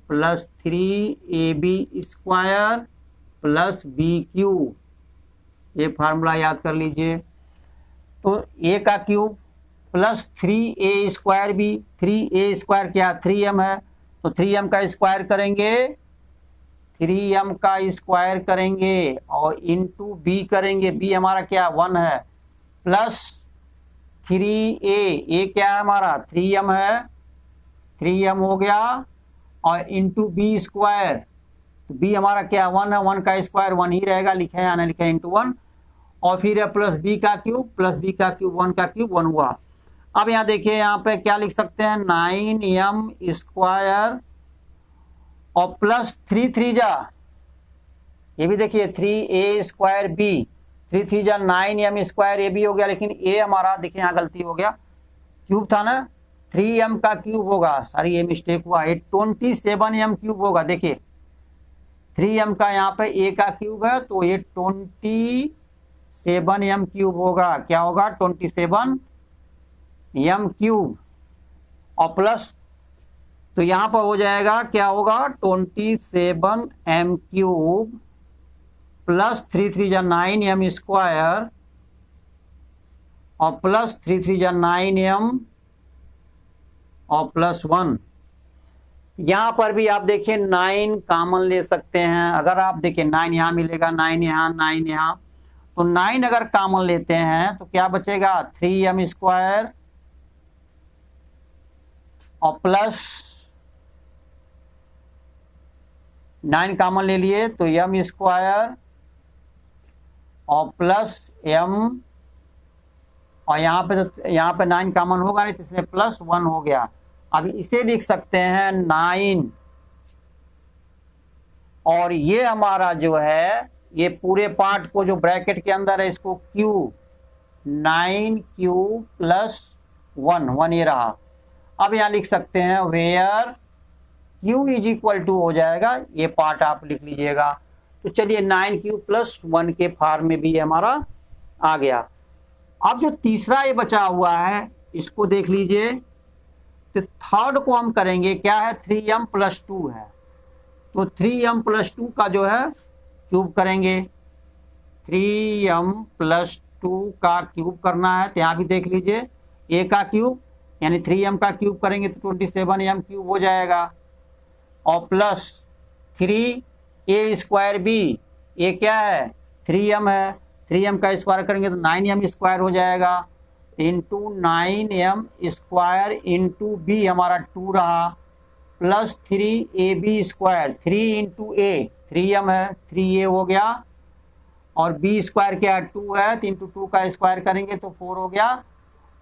+ 3ab² + b³। ये फार्मूला याद कर लीजिए। तो a का क्यूब + 3a²b, 3a² क्या 3m है, तो 3m का स्क्वायर करेंगे, 3m का स्क्वायर करेंगे और इंटू b करेंगे, b हमारा क्या 1 है, प्लस 3a क्या है हमारा 3m है, 3m हो गया, और इंटू b², तो b हमारा क्या 1 है, 1 का स्क्वायर 1 ही रहेगा, लिखे या ना लिखे इंटू 1, और फिर है प्लस b का क्यूब, 1 का क्यूब 1 हुआ। अब यहाँ देखिए यहाँ पे क्या लिख सकते हैं 9m² और प्लस 3 3 जा, ये भी देखिए 3a²b, 3 3 जा 9m² ये भी हो गया, लेकिन a हमारा देखिए यहाँ गलती हो गया, क्यूब था ना, 3m का क्यूब होगा, सॉरी ये मिस्टेक हुआ, ये 27m³ होगा। देखिए 3m का यहाँ पे a का क्यूब है, तो ये 27m³ होगा, क्या होगा 27m³ और प्लस, तो यहां पर हो जाएगा क्या होगा 27m³ प्लस 3 3 जा 9m² और प्लस 3 3 जा 9m और प्लस 1। यहां पर भी आप देखिए 9 कॉमन ले सकते हैं। अगर आप देखिए 9 यहां मिलेगा, 9 यहां, 9 यहां, तो 9 अगर कॉमन लेते हैं तो क्या बचेगा 3m² और प्लस 9 कॉमन ले लिए तो m² और प्लस m, और यहाँ पे 9 कॉमन होगा नहीं तो इसमें +1 हो गया। अब इसे लिख सकते हैं 9, और ये हमारा जो है ये पूरे पार्ट को जो ब्रैकेट के अंदर है इसको q, 9q + 1 ये रहा। अब यहाँ लिख सकते हैं where q is equal to हो जाएगा, ये पार्ट आप लिख लीजिएगा। तो चलिए 9q + 1 के फॉर्म में भी हमारा आ गया। अब जो तीसरा ये बचा हुआ है इसको देख लीजिए। तो थर्ड को हम करेंगे, क्या है 3m + 2 है, तो 3m + 2 का जो है क्यूब करेंगे। 3m + 2 का क्यूब करना है, तो यहाँ भी देख लीजिए a का क्यूब यानी 3m का क्यूब करेंगे तो 27m क्यूब हो जाएगा, और प्लस 3a² b, ये क्या है 3m है, 3m का स्क्वायर करेंगे तो 9m² हो जाएगा, इंटू 9m² इंटू b हमारा 2 रहा, प्लस 3ab², 3 × a 3m है 3a हो गया, और b² क्या है 2 है, तो इंटू 2 का स्क्वायर करेंगे तो 4 हो गया,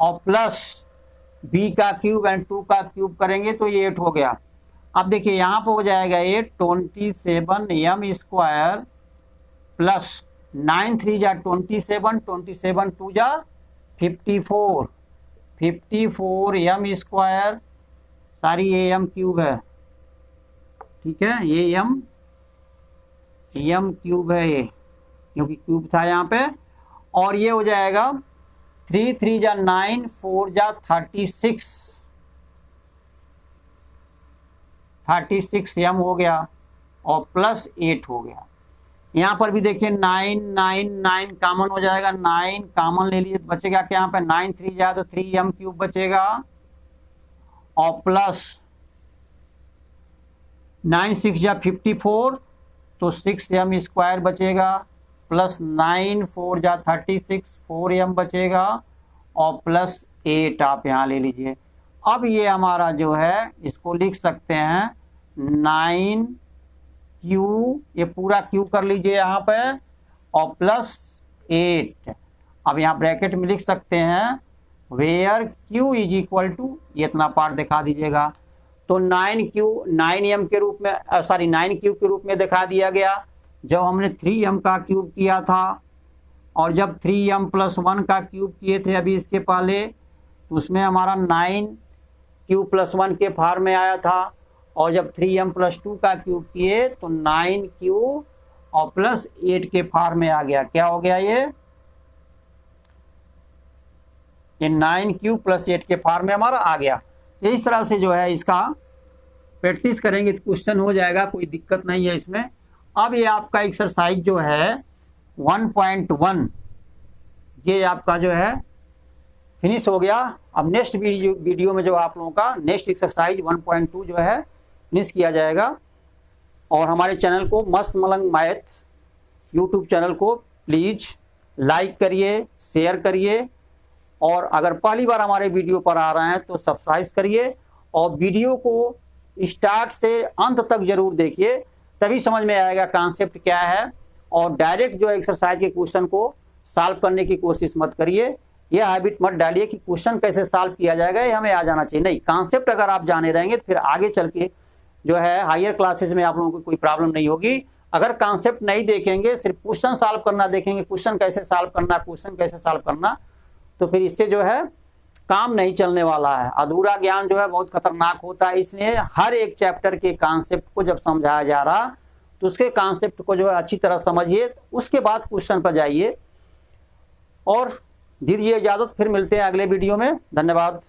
और प्लस b का क्यूब एंड 2 का क्यूब करेंगे तो ये 8 हो गया। अब देखिए यहाँ पर हो जाएगा 8 27m² प्लस 9 3 जा 27, 27 2 जा 54, 54m², सारी am क्यूब है, ठीक है, ये m क्यूब है ये, क्योंकि क्यूब था यहाँ पे, और ये हो जाएगा 3 3 जा 9, 4 जा 36m हो गया, और प्लस 8 हो गया। यहाँ पर भी देखिए 9 9 9 कॉमन हो जाएगा, 9 कॉमन ले लीजिए, बचेगा क्या यहाँ पे 9 3 जा तो 3m³ बचेगा, और प्लस 9 6 जा 54 तो 6m² बचेगा, प्लस 9 4 जा 36 4m बचेगा, और प्लस 8 आप यहाँ ले लीजिए। अब ये हमारा जो है इसको लिख सकते हैं 9q, ये पूरा q कर लीजिए यहाँ पे, और प्लस 8। अब यहाँ ब्रैकेट में लिख सकते हैं where q is equal to, ये इतना पार्ट दिखा दीजिएगा, तो 9m के रूप में, सॉरी 9q के रूप में दिखा दिया गया जब हमने 3m का क्यूब किया था, और जब 3m + 1 का क्यूब किए थे अभी इसके पहले, तो उसमें हमारा 9q + 1 के फॉर्म में आया था, और जब 3m + 2 का क्यूब किए तो 9q और प्लस 8 के फॉर्म में आ गया। क्या हो गया ये 9q + 8 के फॉर्म में हमारा आ गया। इस तरह से जो है इसका प्रैक्टिस करेंगे तो क्वेश्चन हो जाएगा, कोई दिक्कत नहीं है इसमें। अब ये आपका एक्सरसाइज जो है 1.1 ये आपका जो है फिनिश हो गया। अब नेक्स्ट वीडियो में जो आप लोगों का नेक्स्ट एक्सरसाइज 1.2 जो है फिनिश किया जाएगा। और हमारे चैनल को मस्त मलंग मैथ्स यूट्यूब चैनल को प्लीज़ लाइक करिए, शेयर करिए, और अगर पहली बार हमारे वीडियो पर आ रहे हैं तो सब्सक्राइब करिए, और वीडियो को स्टार्ट से अंत तक जरूर देखिए, तभी समझ में आएगा कॉन्सेप्ट क्या है। और डायरेक्ट जो एक्सरसाइज के क्वेश्चन को सॉल्व करने की कोशिश मत करिए, यह हैबिट मत डालिए कि क्वेश्चन कैसे सॉल्व किया जाएगा ये हमें आ जाना चाहिए। नहीं, कॉन्सेप्ट अगर आप जाने रहेंगे तो फिर आगे चल के जो है हायर क्लासेज में आप लोगों को कोई प्रॉब्लम नहीं होगी। अगर कॉन्सेप्ट नहीं देखेंगे, सिर्फ क्वेश्चन सॉल्व करना देखेंगे, क्वेश्चन कैसे सॉल्व करना, तो फिर इससे जो है काम नहीं चलने वाला है। अधूरा ज्ञान जो है बहुत खतरनाक होता है, इसलिए हर एक चैप्टर के कॉन्सेप्ट को जब समझाया जा रहा तो उसके कॉन्सेप्ट को जो है अच्छी तरह समझिए, उसके बाद क्वेश्चन पर जाइए। और दीजिए इजाजत, फिर मिलते हैं अगले वीडियो में। धन्यवाद।